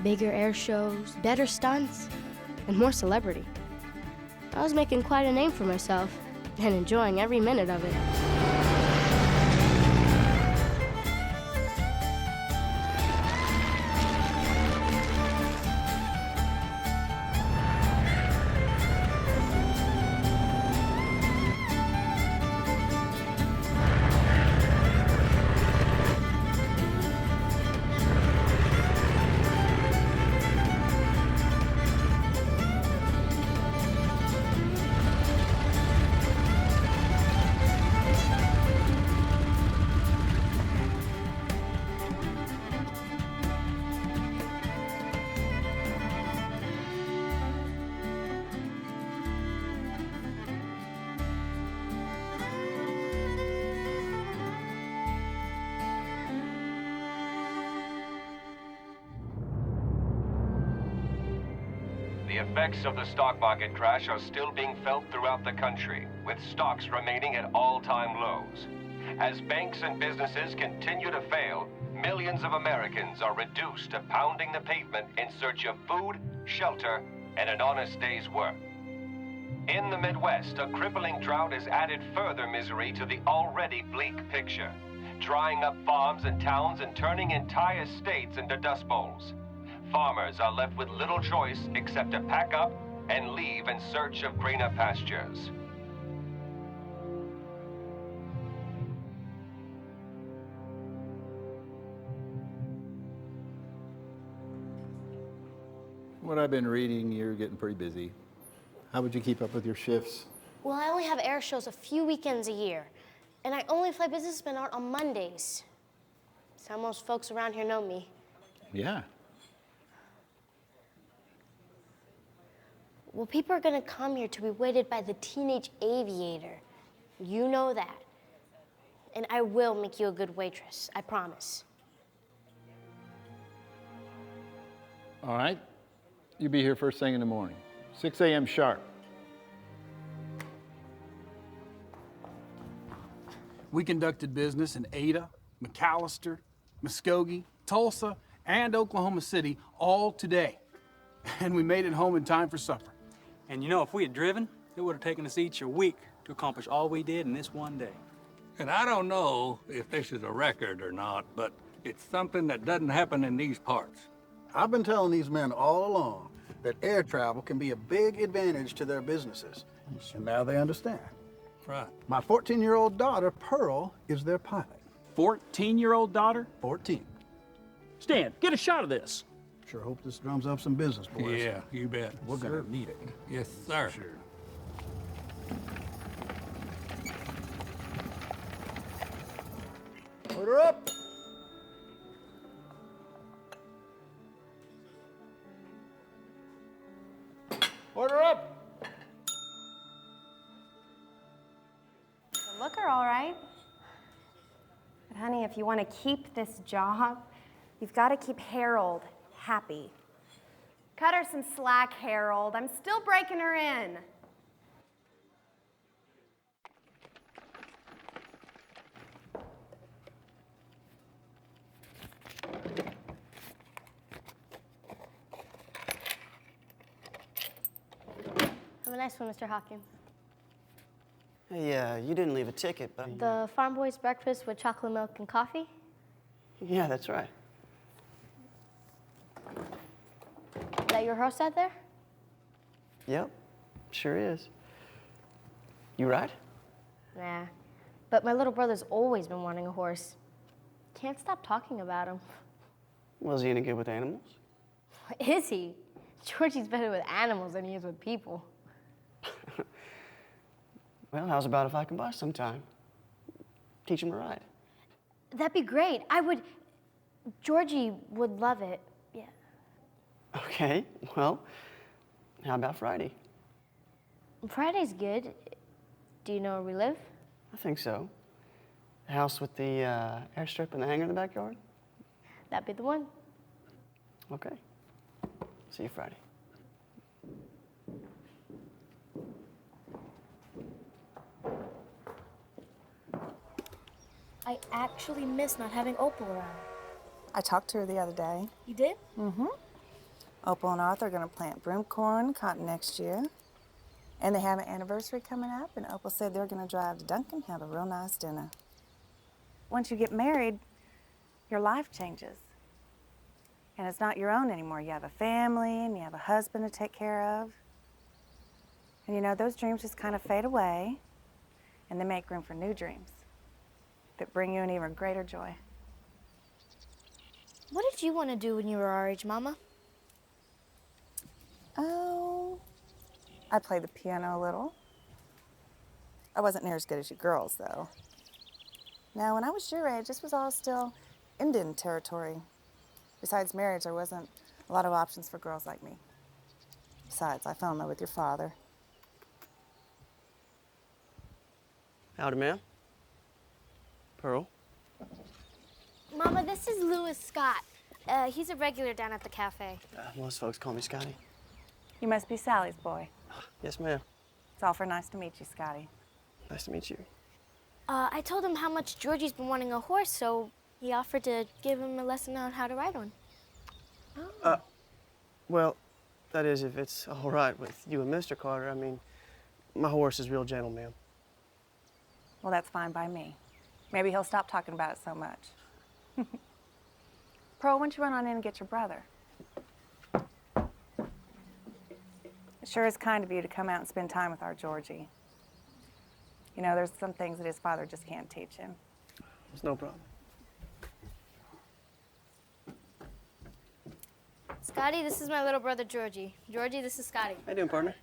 Bigger air shows, better stunts, and more celebrity. I was making quite a name for myself and enjoying every minute of it. The effects of the stock market crash are still being felt throughout the country, with stocks remaining at all-time lows. As banks and businesses continue to fail, millions of Americans are reduced to pounding the pavement in search of food, shelter, and an honest day's work. In the Midwest, a crippling drought has added further misery to the already bleak picture, drying up farms and towns and turning entire states into dust bowls. Farmers are left with little choice except to pack up and leave in search of greener pastures. What I've been reading, you're getting pretty busy. How would you keep up with your shifts? Well, I only have air shows a few weekends a year, and I only fly businessmen out on Mondays. So most folks around here know me. Yeah. Well, people are gonna come here to be waited by the teenage aviator. You know that. And I will make you a good waitress, I promise. All right. You be here first thing in the morning, 6 a.m. sharp. We conducted business in Ada, McAllister, Muskogee, Tulsa, and Oklahoma City all today. And we made it home in time for supper. And you know, if we had driven, it would have taken us each a week to accomplish all we did in this one day. And I don't know if this is a record or not, but it's something that doesn't happen in these parts. I've been telling these men all along that air travel can be a big advantage to their businesses. And now they understand. Right. My 14-year-old daughter, Pearl, is their pilot. 14-year-old daughter? 14. Stan, get a shot of this. Sure hope this drums up some business, boys. Yeah, you bet. We're gonna need it. Yes, sir. Sure. Order up! Order up! The looker, all right. But honey, if you want to keep this job, you've got to keep Harold happy. Cut her some slack, Harold. I'm still breaking her in. Have a nice one, Mr. Hawkins. Hey, you didn't leave a ticket, but... The Farm Boys breakfast with chocolate milk and coffee? Yeah, that's right. Is that your horse out there? Yep, sure is. You ride? Nah, but my little brother's always been wanting a horse. Can't stop talking about him. Well, is he any good with animals? Is he? Georgie's better with animals than he is with people. Well, how's about if I come by sometime? Teach him to ride. That'd be great. Georgie would love it. Yeah. Okay, well, how about Friday? Friday's good. Do you know where we live? I think so. The house with the airstrip and the hangar in the backyard? That'd be the one. Okay. See you Friday. I actually miss not having Opal around. I talked to her the other day. You did? Mm-hmm. Opal and Arthur are going to plant broomcorn cotton next year. And they have an anniversary coming up, and Opal said they're going to drive to Duncan, have a real nice dinner. Once you get married, your life changes. And it's not your own anymore. You have a family, and you have a husband to take care of. And you know, those dreams just kind of fade away, and they make room for new dreams that bring you an even greater joy. What did you want to do when you were our age, Mama? Oh, I played the piano a little. I wasn't near as good as you girls, though. Now, when I was your age, this was all still Indian territory. Besides marriage, there wasn't a lot of options for girls like me. Besides, I fell in love with your father. Howdy, ma'am. Pearl. Mama, this is Louis Scott. He's a regular down at the cafe. Most folks call me Scotty. You must be Sally's boy. Yes, ma'am. It's awful nice to meet you, Scotty. Nice to meet you. I told him how much Georgie's been wanting a horse, so he offered to give him a lesson on how to ride one. Well, that is, if it's all right with you and Mr. Carter. I mean, my horse is real gentle, ma'am. Well, that's fine by me. Maybe he'll stop talking about it so much. Pearl, why don't you run on in and get your brother? It sure is kind of you to come out and spend time with our Georgie. You know, there's some things that his father just can't teach him. It's no problem. Scotty, this is my little brother, Georgie. Georgie, this is Scotty. How you doing, partner?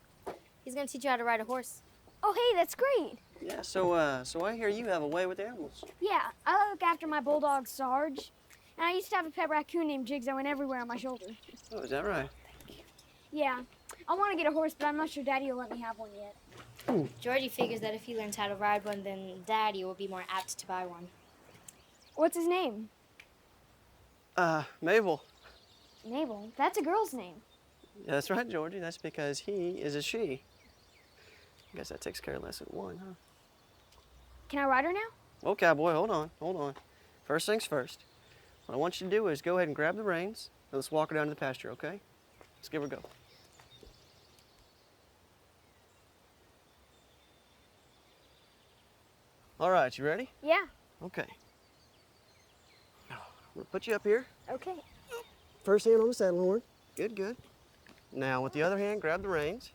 He's gonna teach you how to ride a horse. Oh, hey, that's great. Yeah, so I hear you have a way with animals. Yeah, I look after my bulldog, Sarge. And I used to have a pet raccoon named Jigs that went everywhere on my shoulder. Oh, is that right? Yeah, I want to get a horse, but I'm not sure Daddy will let me have one yet. Georgie figures that if he learns how to ride one, then Daddy will be more apt to buy one. What's his name? Mabel. Mabel. That's a girl's name. Yeah, that's right, Georgie. That's because he is a she. I guess that takes care of lesson one, huh? Can I ride her now? Oh, cowboy, hold on. First things first. What I want you to do is go ahead and grab the reins, and let's walk her down to the pasture, okay? Let's give her a go. All right, you ready? Yeah. Okay. We'll put you up here. Okay. First hand on the saddle horn. Good, good. Now, with the other hand, grab the reins.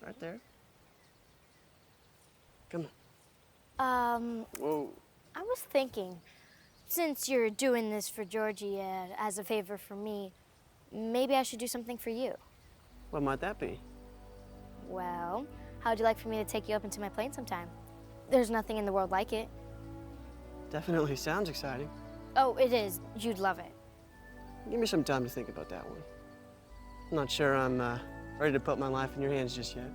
Right there. Come on. Whoa. I was thinking, since you're doing this for Georgie as a favor for me, maybe I should do something for you. What might that be? Well, how would you like for me to take you up into my plane sometime? There's nothing in the world like it. Definitely sounds exciting. Oh, it is. You'd love it. Give me some time to think about that one. I'm not sure I'm ready to put my life in your hands just yet.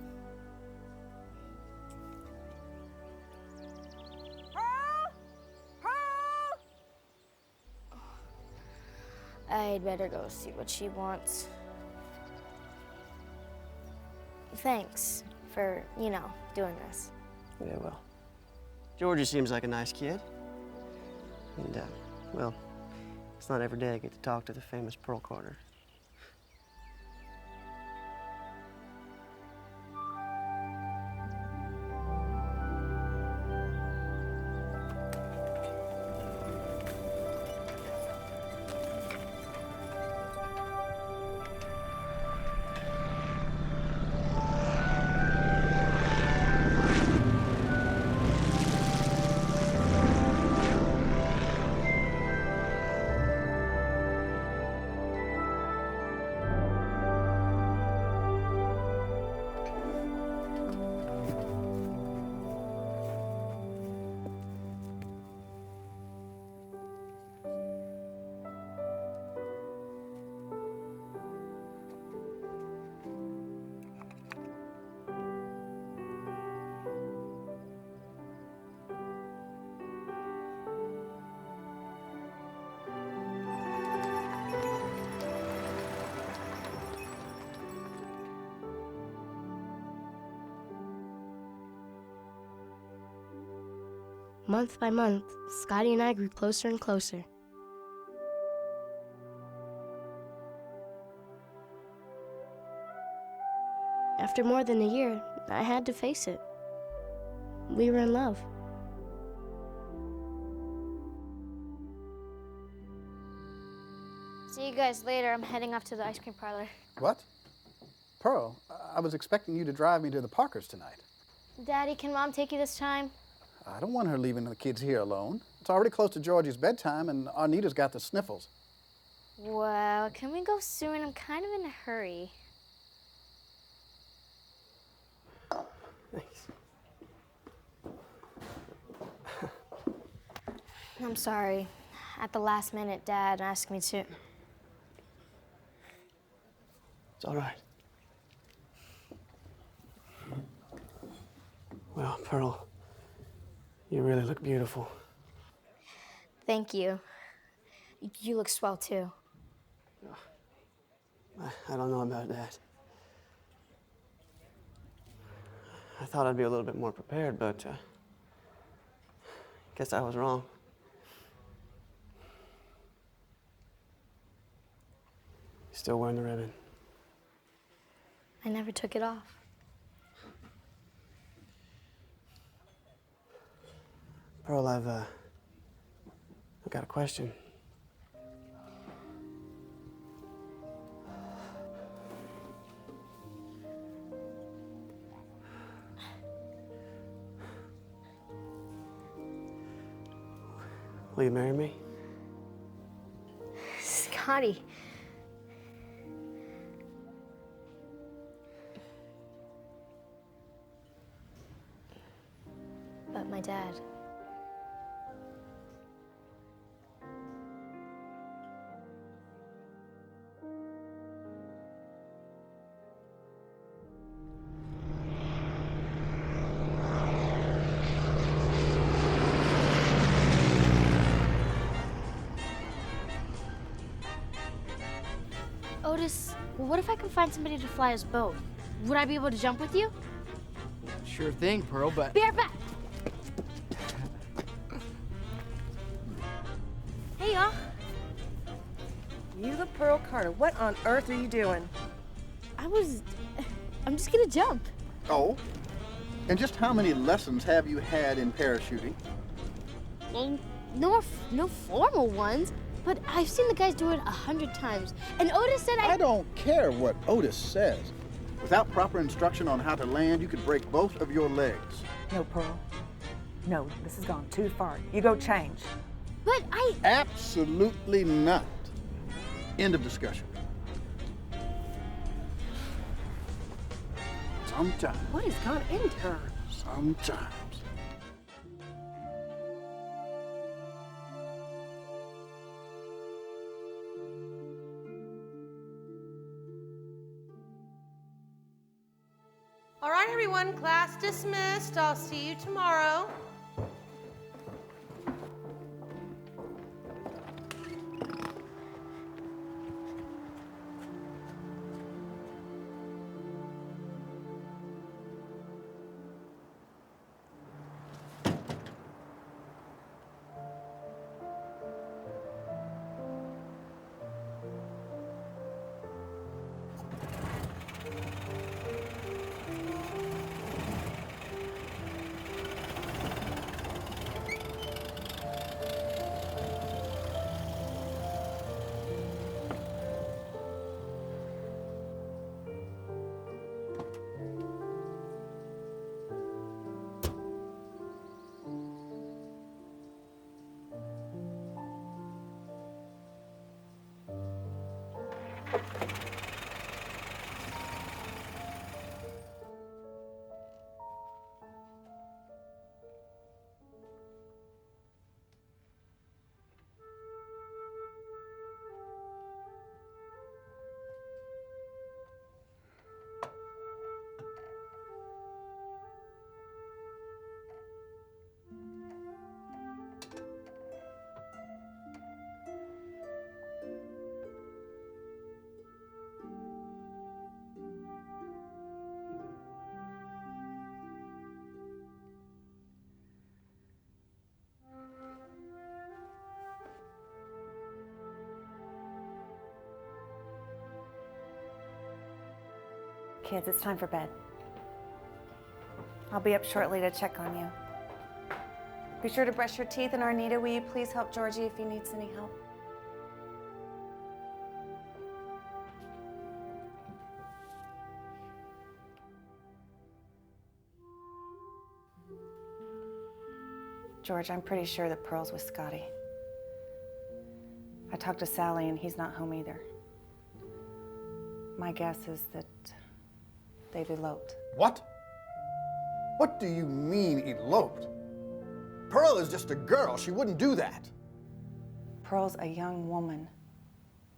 I'd better go see what she wants. Thanks for, doing this. Yeah, well, Georgie seems like a nice kid. And, well, it's not every day I get to talk to the famous Pearl Carter. Month by month, Scotty and I grew closer and closer. After more than a year, I had to face it. We were in love. See you guys later. I'm heading off to the ice cream parlor. What? Pearl, I was expecting you to drive me to the Parkers tonight. Daddy, can Mom take you this time? I don't want her leaving the kids here alone. It's already close to Georgie's bedtime, and Arnita's got the sniffles. Well, can we go soon? I'm kind of in a hurry. Thanks. I'm sorry. At the last minute, Dad asked me to. It's all right. Well, Pearl, you really look beautiful. Thank you. You look swell, too. I don't know about that. I thought I'd be a little bit more prepared, but guess I was wrong. Still wearing the ribbon? I never took it off. Pearl, I've got a question. Will you marry me? Scotty. But my dad. Otis, what if I can find somebody to fly us both? Would I be able to jump with you? Sure thing, Pearl, but... Be right back. Hey, y'all. You the Pearl Carter. What on earth are you doing? I'm just gonna jump. Oh? And just how many lessons have you had in parachuting? Well, no formal ones, but I've seen the guys do it 100 times. And Otis said I don't care what Otis says. Without proper instruction on how to land, you could break both of your legs. No, Pearl. No, this has gone too far. You go change. But Absolutely not. End of discussion. Sometimes. What has gone into her? Sometimes. All right, everyone, class dismissed. I'll see you tomorrow. Kids, it's time for bed. I'll be up shortly to check on you. Be sure to brush your teeth, and Arnita, will you please help Georgie if he needs any help? George, I'm pretty sure that Pearl's with Scotty. I talked to Sally, and he's not home either. My guess is that they've eloped. What? What do you mean, eloped? Pearl is just a girl. She wouldn't do that. Pearl's a young woman.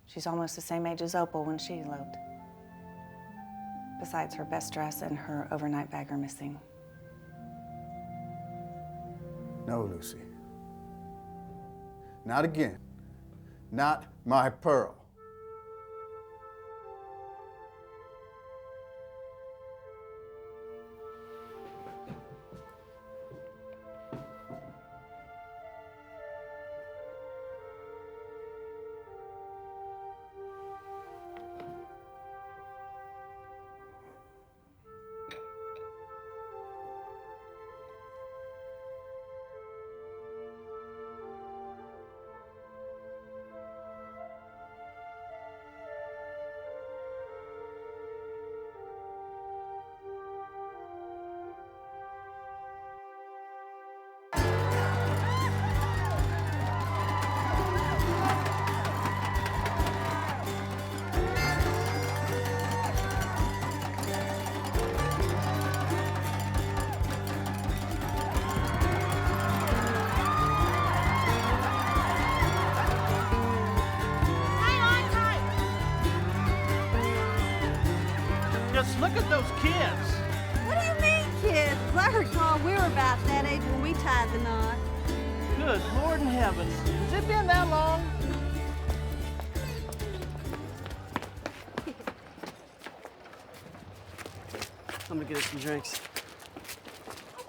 She's almost the same age as Opal when she eloped. Besides, her best dress and her overnight bag are missing. No, Lucy. Not again. Not my Pearl. Just look at those kids. What do you mean, kids? I recall we were about that age when we tied the knot. Good Lord in heaven. Has it been that long? I'm gonna get us some drinks.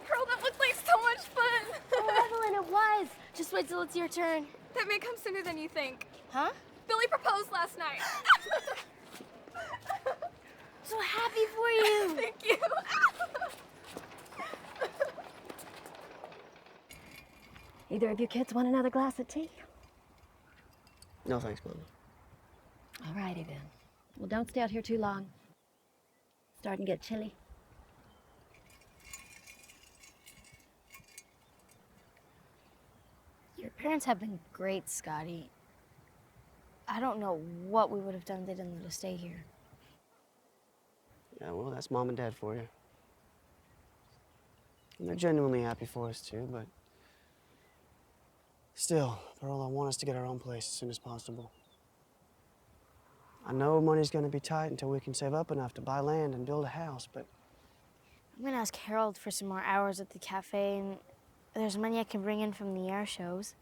Pearl, that looked like so much fun. Oh, Evelyn, it was. Just wait till it's your turn. That may come sooner than you think. Huh? Billy proposed last night. So happy for you. Thank you. Either of you kids want another glass of tea? No thanks, Mommy. All righty then. Well, don't stay out here too long. It's starting to get chilly. Your parents have been great, Scotty. I don't know what we would have done if they didn't let us stay here. Yeah, well, that's Mom and Dad for you. And they're genuinely happy for us too, but still, Pearl, I want us to get our own place as soon as possible. I know money's gonna be tight until we can save up enough to buy land and build a house, but I'm gonna ask Harold for some more hours at the cafe, and there's money I can bring in from the air shows.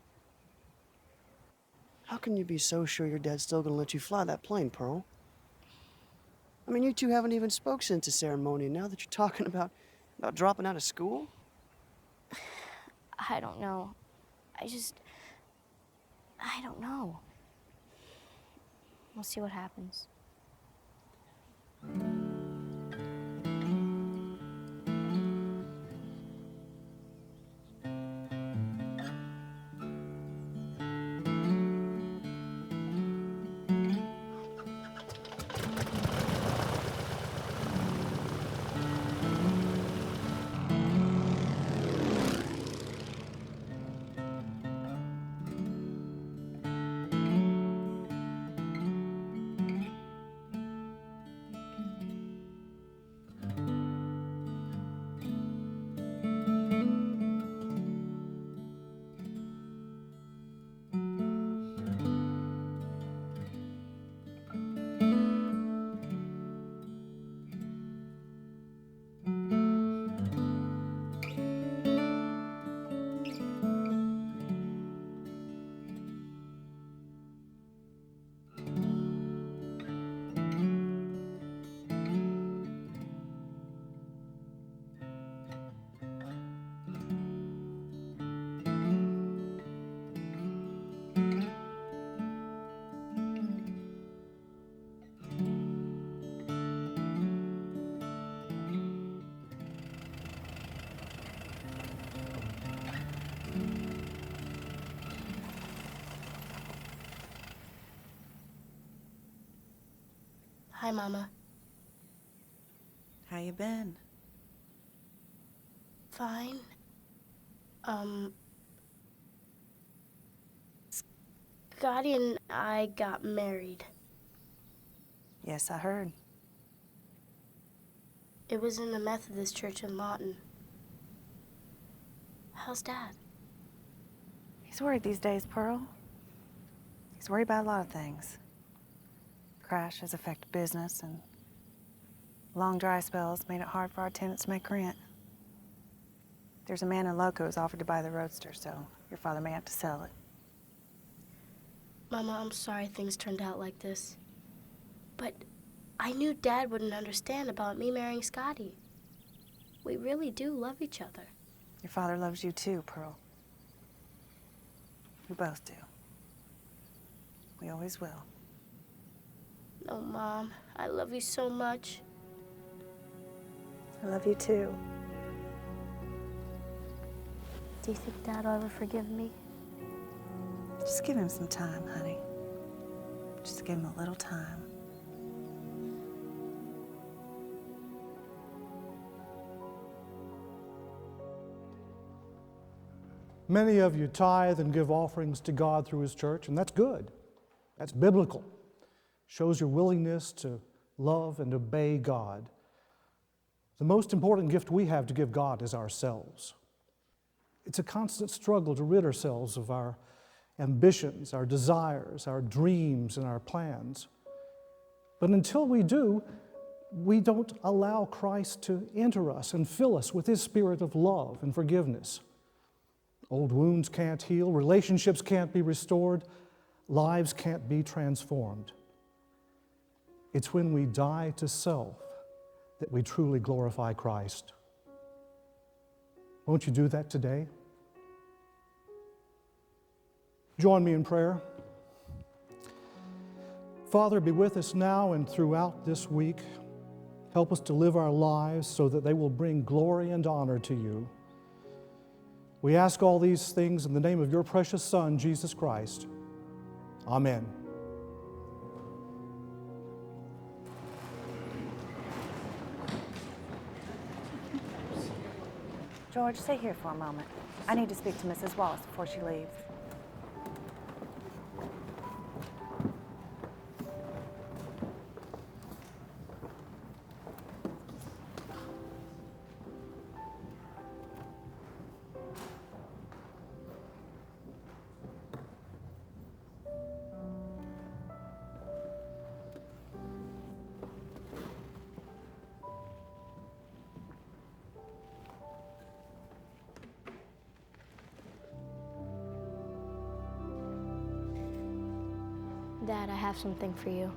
how can you be so sure your dad's still gonna let you fly that plane, Pearl? I mean, you two haven't even spoke since the ceremony. Now that you're talking about dropping out of school? I don't know. I don't know. We'll see what happens. Hi, Mama. How you been? Fine. Scotty and I got married. Yes, I heard. It was in the Methodist church in Lawton. How's Dad? He's worried these days, Pearl. He's worried about a lot of things. Crash has affected business, and long dry spells made it hard for our tenants to make rent. There's a man in Roku who's offered to buy the roadster, so your father may have to sell it. Mama, I'm sorry things turned out like this. But I knew Dad wouldn't understand about me marrying Scotty. We really do love each other. Your father loves you too, Pearl. We both do. We always will. Oh, Mom, I love you so much. I love you too. Do you think Dad will ever forgive me? Just give him some time, honey. Just give him a little time. Many of you tithe and give offerings to God through His church, and that's good. That's biblical. Shows your willingness to love and obey God. The most important gift we have to give God is ourselves. It's a constant struggle to rid ourselves of our ambitions, our desires, our dreams, and our plans. But until we do, we don't allow Christ to enter us and fill us with His spirit of love and forgiveness. Old wounds can't heal, relationships can't be restored, lives can't be transformed. It's when we die to self that we truly glorify Christ. Won't you do that today? Join me in prayer. Father, be with us now and throughout this week. Help us to live our lives so that they will bring glory and honor to you. We ask all these things in the name of your precious Son, Jesus Christ. Amen. George, stay here for a moment. I need to speak to Mrs. Wallace before she leaves. Dad, I have something for you.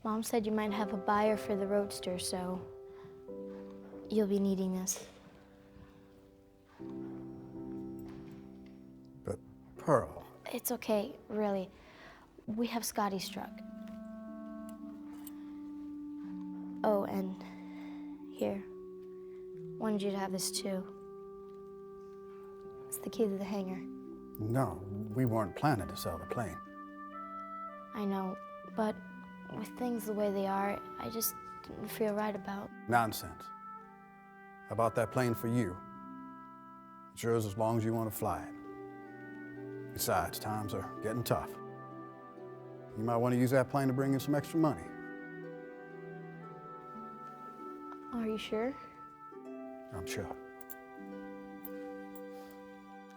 Mom said you might have a buyer for the roadster, so you'll be needing this. But, Pearl. It's okay, really. We have Scotty's truck. Oh, and here. Wanted you to have this too. It's the key to the hangar. No, we weren't planning to sell the plane. I know, but with things the way they are, I just didn't feel right about. Nonsense. I bought that plane for you. It's yours as long as you want to fly it. Besides, times are getting tough. You might want to use that plane to bring in some extra money. Are you sure? I'm sure.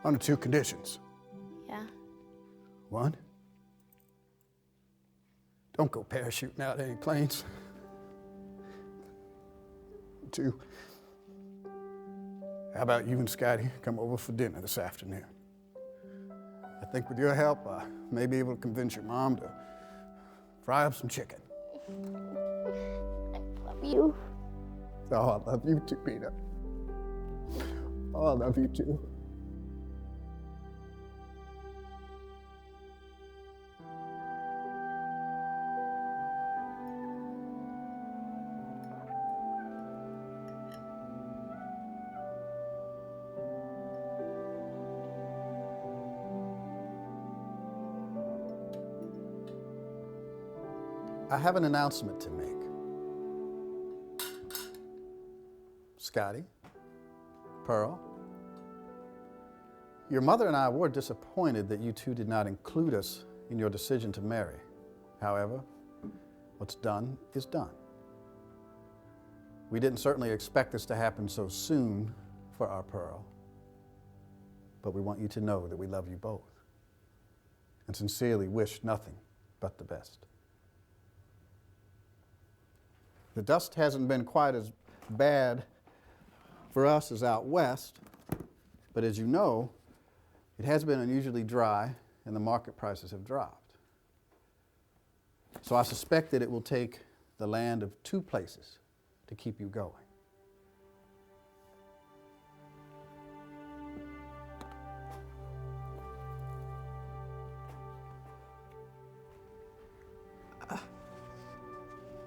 Under two conditions. Yeah? One, don't go parachuting out any planes. Two, how about you and Scotty come over for dinner this afternoon? I think with your help, I may be able to convince your mom to fry up some chicken. I love you. Oh, I love you too, Peter. Oh, I love you too. I have an announcement to make. Scotty, Pearl, your mother and I were disappointed that you two did not include us in your decision to marry. However, what's done is done. We didn't certainly expect this to happen so soon for our Pearl, but we want you to know that we love you both and sincerely wish nothing but the best. The dust hasn't been quite as bad for us as out west, but as you know, it has been unusually dry and the market prices have dropped. So I suspect that it will take the land of two places to keep you going.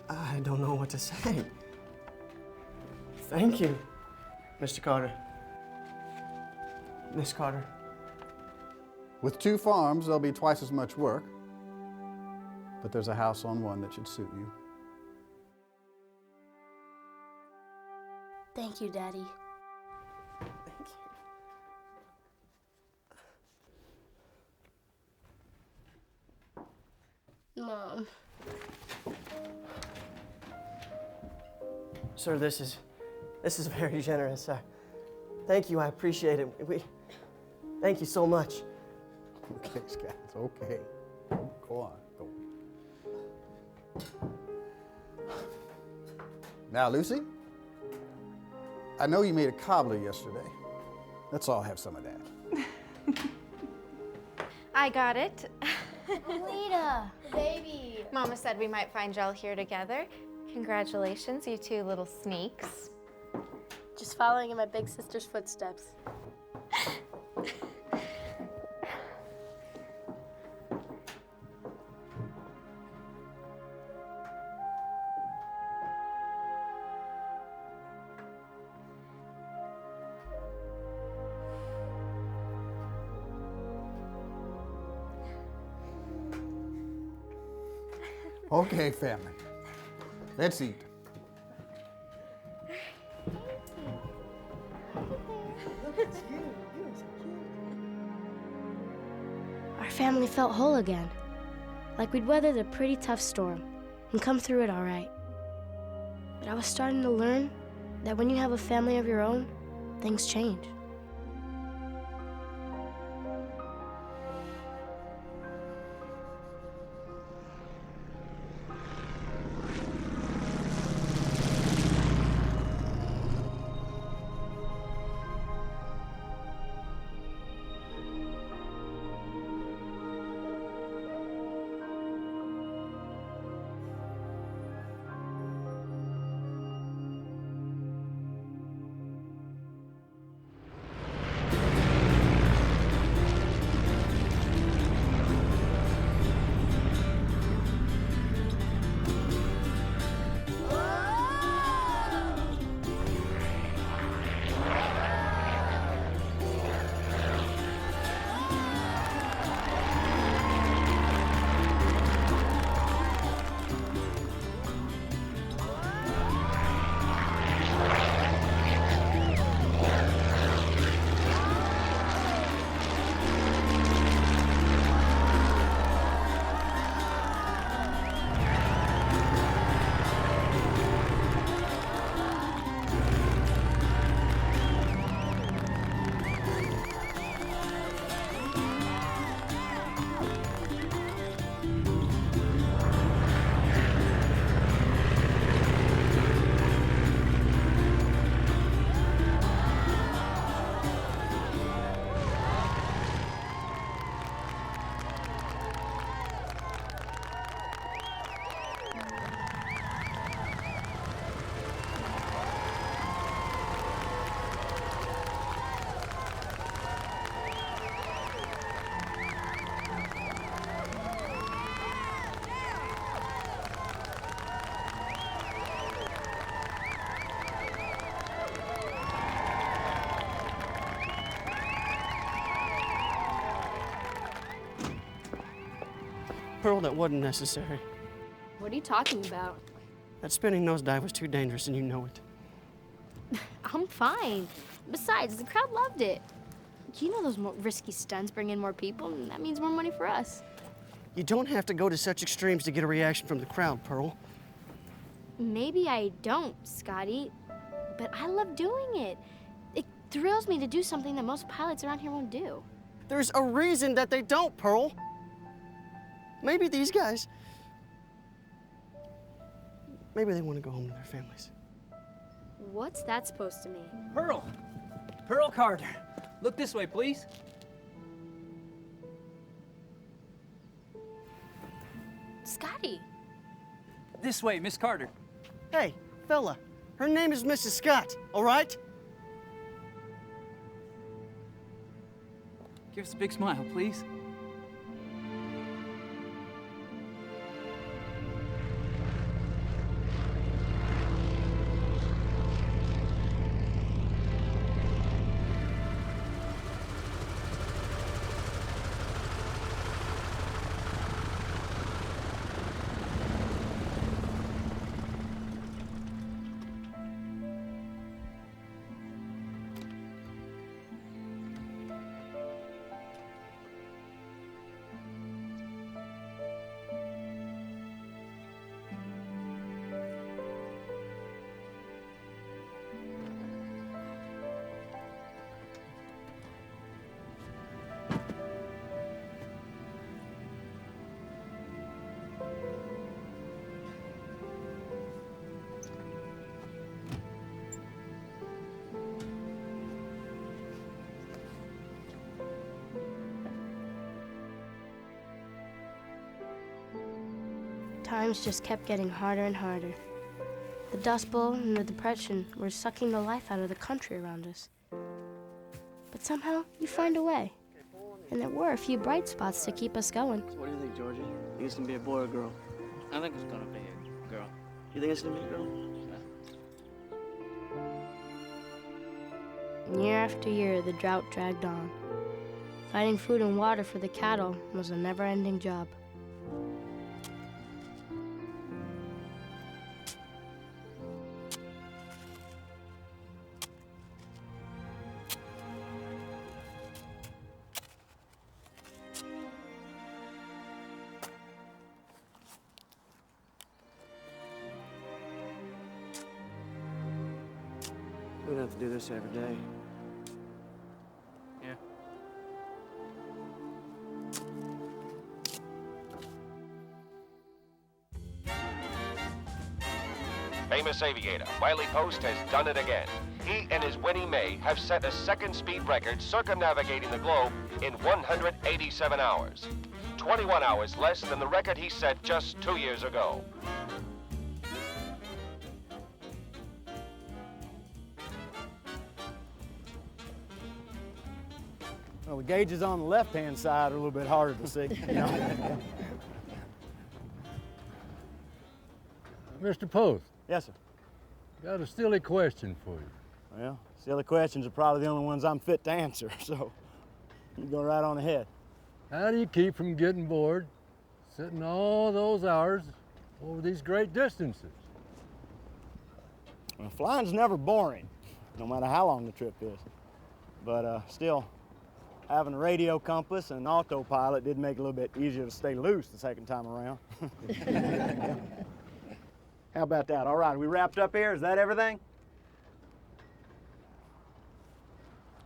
I don't know what to say. Thank you, Mr. Carter. Miss Carter. With two farms, there'll be twice as much work, but there's a house on one that should suit you. Thank you, Daddy. Mom. Sir, this is very generous. Thank you, I appreciate it. Thank you so much. Okay, Scott, it's okay. Go on, go. Now, Lucy, I know you made a cobbler yesterday. Let's all have some of that. I got it. Lita, baby. Mama said we might find y'all here together. Congratulations, you two little sneaks. Just following in my big sister's footsteps. Okay, family, let's eat. Our family felt whole again, like we'd weathered a pretty tough storm and come through it all right. But I was starting to learn that when you have a family of your own, things change. Pearl, that wasn't necessary. What are you talking about? That spinning nosedive was too dangerous, and you know it. I'm fine. Besides, the crowd loved it. You know those more risky stunts bring in more people, and that means more money for us. You don't have to go to such extremes to get a reaction from the crowd, Pearl. Maybe I don't, Scotty, but I love doing it. It thrills me to do something that most pilots around here won't do. There's a reason that they don't, Pearl. Maybe these guys, maybe they want to go home to their families. What's that supposed to mean? Pearl! Pearl Carter! Look this way, please. Scotty! This way, Miss Carter. Hey, fella, her name is Mrs. Scott, all right? Give us a big smile, please. Times just kept getting harder and harder. The Dust Bowl and the Depression were sucking the life out of the country around us. But somehow, you find a way. And there were a few bright spots to keep us going. So what do you think, Georgie? Think it's gonna be a boy or a girl? I think it's gonna be a girl. You think it's gonna be a girl? Year after year, the drought dragged on. Finding food and water for the cattle was a never-ending job. We don't have to do this every day. Yeah. Famous aviator Wiley Post has done it again. He and his Winnie Mae have set a second speed record circumnavigating the globe in 187 hours. 21 hours less than the record he set just 2 years ago. Well, the gauges on the left-hand side are a little bit harder to see. You know? Mr. Post. Yes, sir. Got a silly question for you. Well, silly questions are probably the only ones I'm fit to answer, so you go right on ahead. How do you keep from getting bored sitting all those hours over these great distances? Well, flying's never boring, no matter how long the trip is. But still, having a radio compass and an autopilot did make it a little bit easier to stay loose the second time around. How about that? All right, we wrapped up here? Is that everything?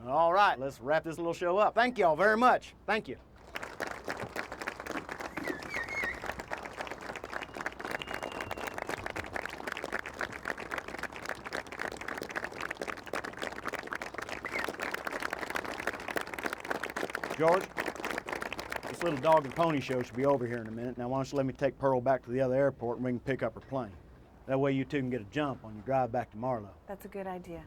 All right, let's wrap this little show up. Thank you all very much. Thank you. George, this little dog and pony show should be over here in a minute. Now, why don't you let me take Pearl back to the other airport and we can pick up her plane. That way you two can get a jump on your drive back to Marlow. That's a good idea.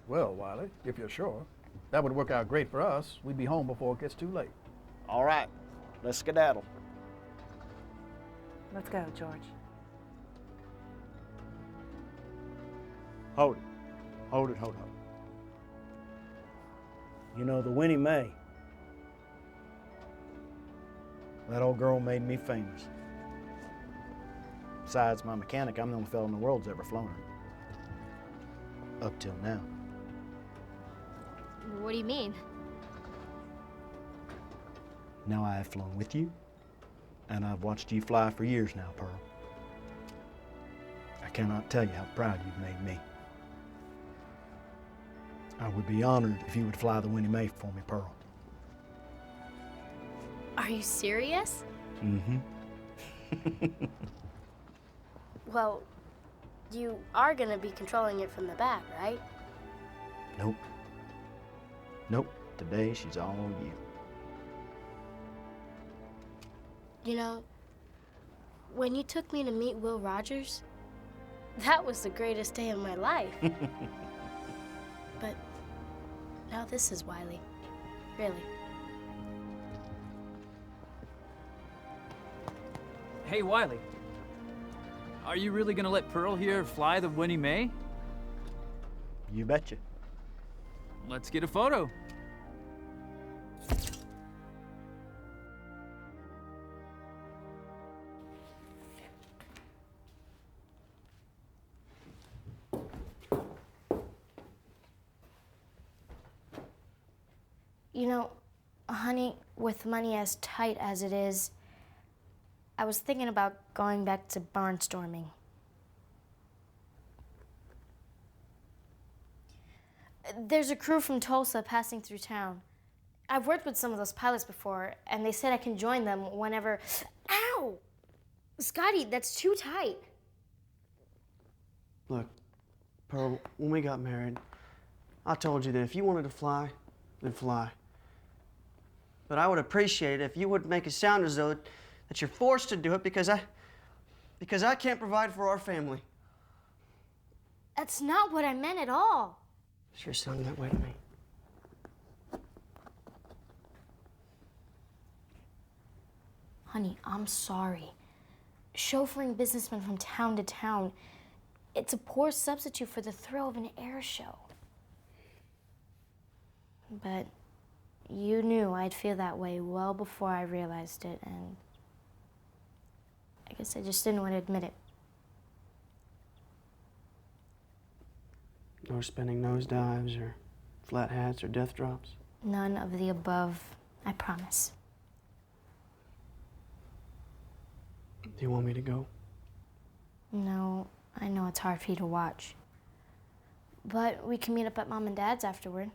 Well, Wiley, if you're sure, that would work out great for us. We'd be home before it gets too late. All right, let's skedaddle. Let's go, George. Hold it. Hold it, hold it. You know, the Winnie Mae, that old girl made me famous. Besides my mechanic, I'm the only fellow in the world that's ever flown her. Up till now. What do you mean? Now I have flown with you, and I've watched you fly for years now, Pearl. I cannot tell you how proud you've made me. I would be honored if you would fly the Winnie Mae for me, Pearl. Are you serious? Mm-hmm. Well, you are gonna be controlling it from the back, right? Nope. Nope. Today she's all you. You know, when you took me to meet Will Rogers, that was the greatest day of my life. But now this is Wiley. Really. Hey, Wiley. Are you really gonna let Pearl here fly the Winnie Mae? You betcha. Let's get a photo. You know, honey, with money as tight as it is, I was thinking about going back to barnstorming. There's a crew from Tulsa passing through town. I've worked with some of those pilots before, and they said I can join them whenever... Ow! Scotty, that's too tight. Look, Pearl, when we got married, I told you that if you wanted to fly, then fly. But I would appreciate it if you would make it sound as though that you're forced to do it because I can't provide for our family. That's not what I meant at all. Sure sounded that way to me. Honey, I'm sorry. Chauffeuring businessmen from town to town, it's a poor substitute for the thrill of an air show. But you knew I'd feel that way well before I realized it, and I guess I just didn't want to admit it. No spinning nosedives or flat hats or death drops? None of the above, I promise. Do you want me to go? No, I know it's hard for you to watch. But we can meet up at Mom and Dad's afterward.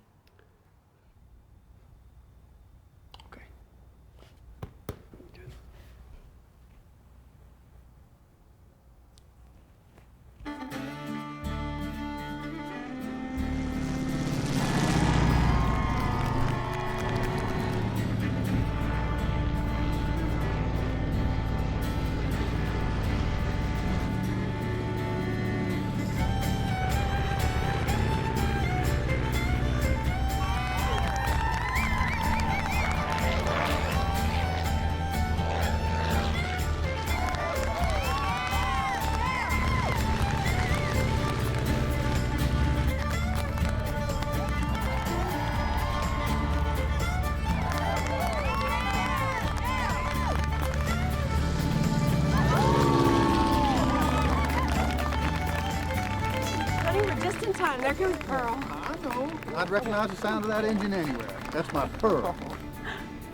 There goes Pearl. I know. I'd recognize the sound of that engine anywhere. That's my Pearl.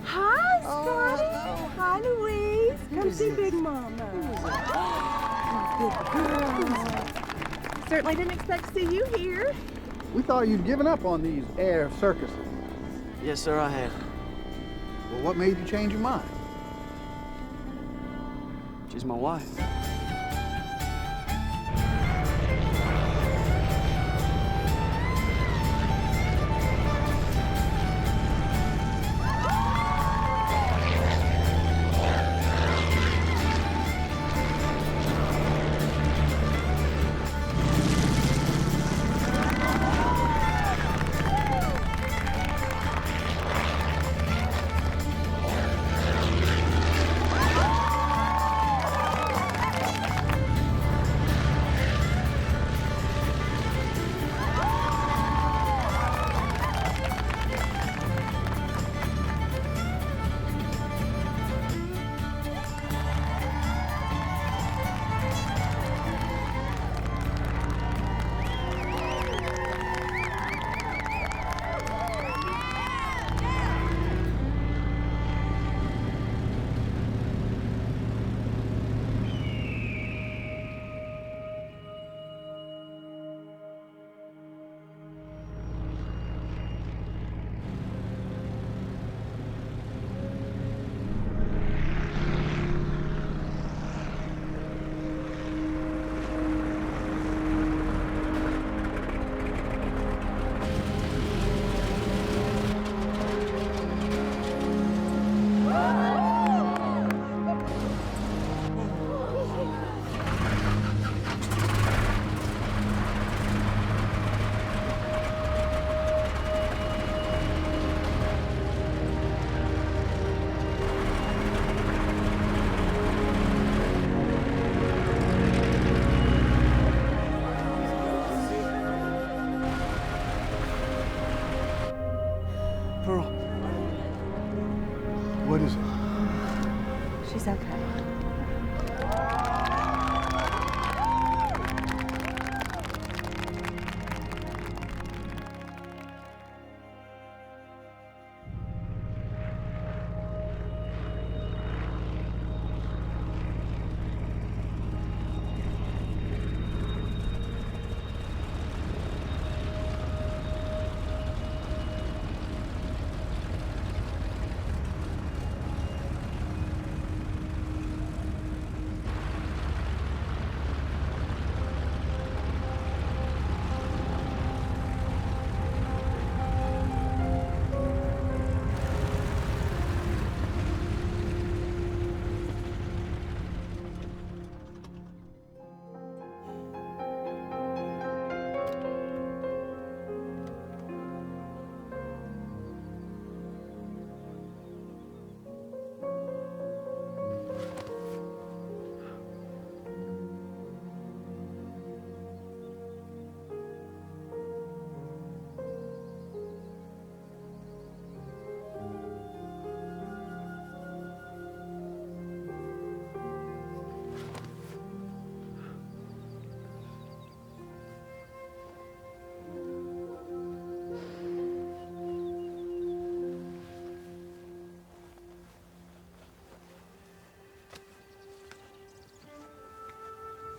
Hi, Scotty. Hi, Louise. Come see Big Mama. Good girl. Certainly didn't expect to see you here. We thought you'd given up on these air circuses. Yes, sir, I have. Well, what made you change your mind? She's my wife.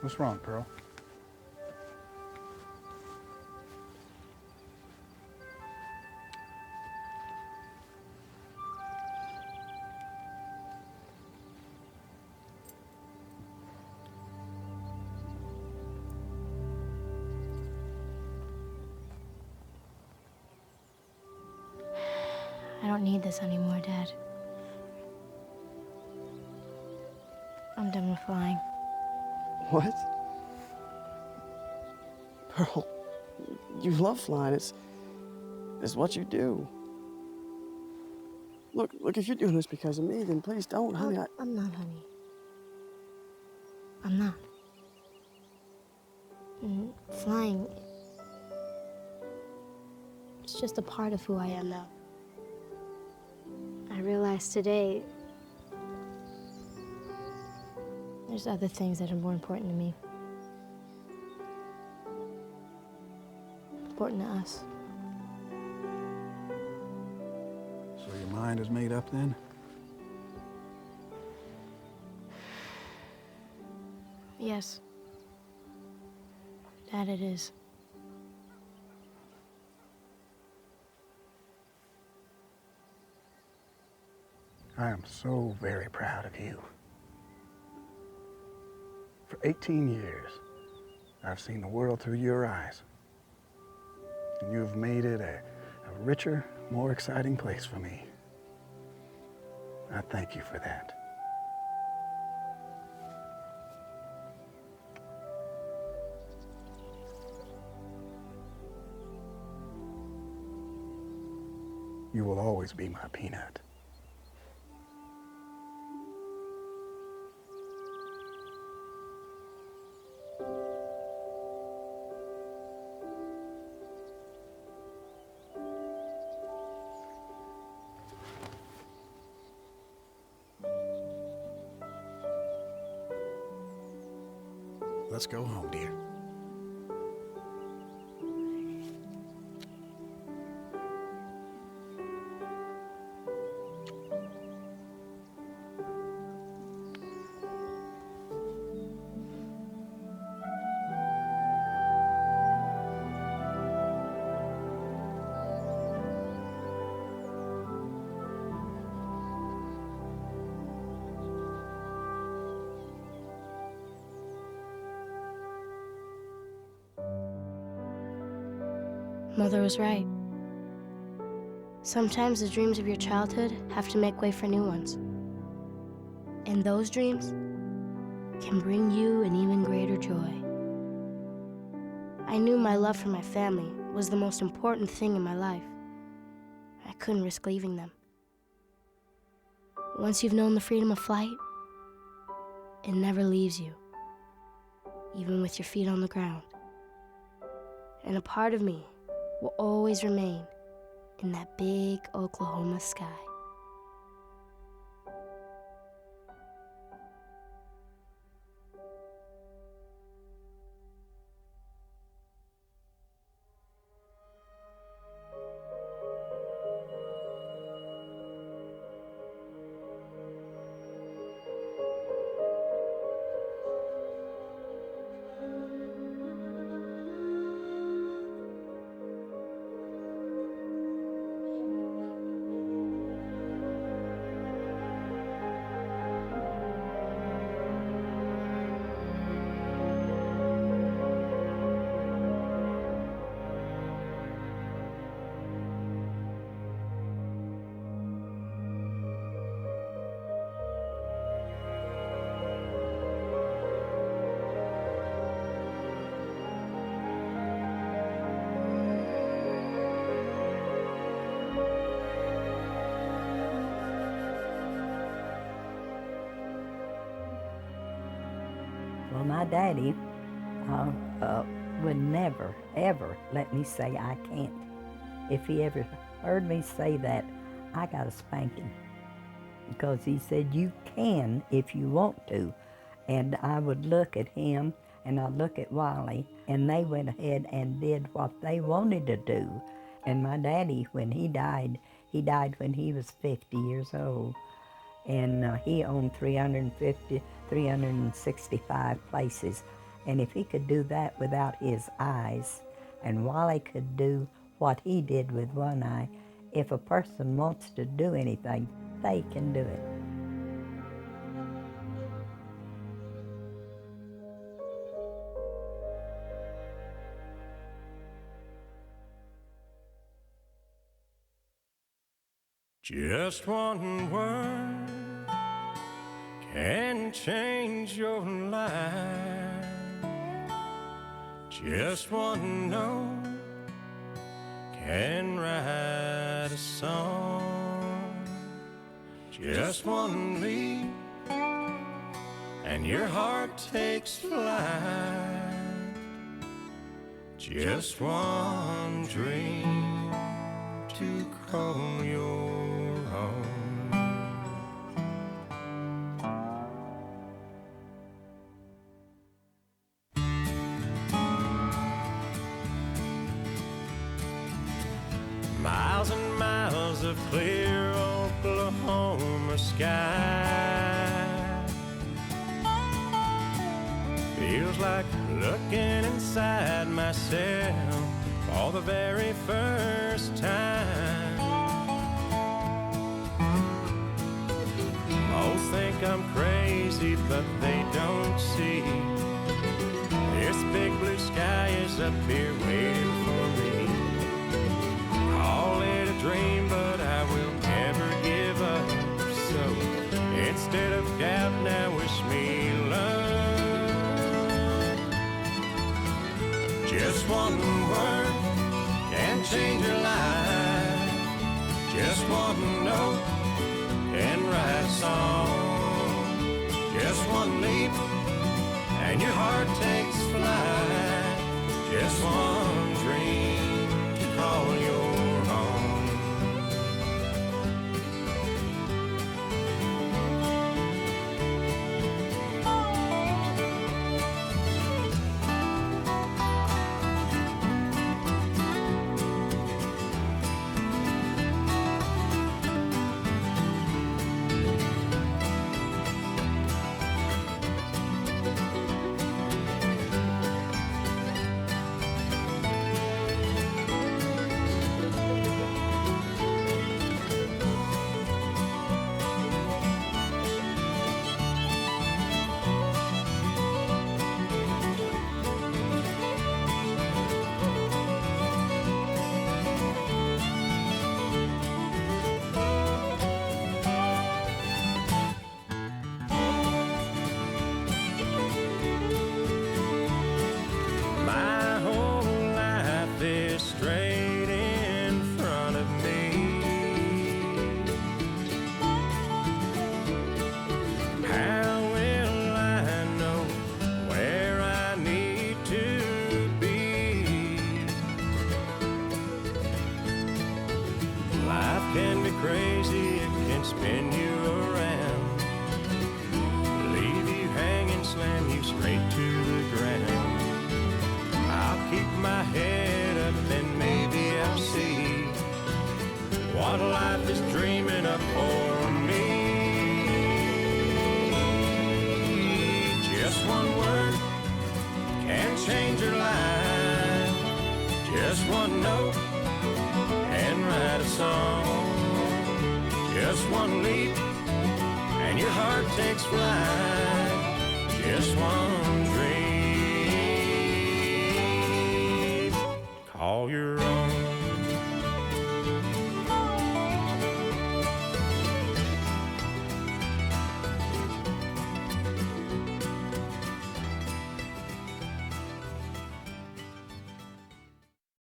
What's wrong, Pearl? I don't need this anymore, Dad. I'm done with flying. What? Pearl, you love flying. It's what you do. Look, if you're doing this because of me, then please don't, honey. I'm not, honey. I'm not. Flying, it's just a part of who I am now. I realized today there's other things that are more important to me. Important to us. So your mind is made up then? Yes. Dad, it is. I am so very proud of you. For 18 years, I've seen the world through your eyes. And you've made it a richer, more exciting place for me. I thank you for that. You will always be my peanut. Let's go home, dear. Mother was right. Sometimes the dreams of your childhood have to make way for new ones. And those dreams can bring you an even greater joy. I knew my love for my family was the most important thing in my life. I couldn't risk leaving them. Once you've known the freedom of flight, it never leaves you, even with your feet on the ground. And a part of me will always remain in that big Oklahoma sky. Well, my daddy would never, ever let me say I can't. If he ever heard me say that, I got a spanking. Because he said, you can if you want to. And I would look at him and I'd look at Wiley, and they went ahead and did what they wanted to do. And my daddy, when he died when he was 50 years old. And he owned 365 places. And if he could do that without his eyes, and Wally could do what he did with one eye, if a person wants to do anything, they can do it. Just one word can change your life. Just one note can write a song. Just one leap and your heart takes flight. Just one dream to call your own. Miles and miles of clear Oklahoma sky. Feels like looking inside myself for the very first time. Most think I'm crazy, but they don't see this big blue sky is up here waiting for me. Call it a dream, but I will never give up. So instead of doubt, now wish me love. Just one word can change your life. Just one note can write a song. Just one leap and your heart takes flight. Just one dream to call your own. Just one dream, call your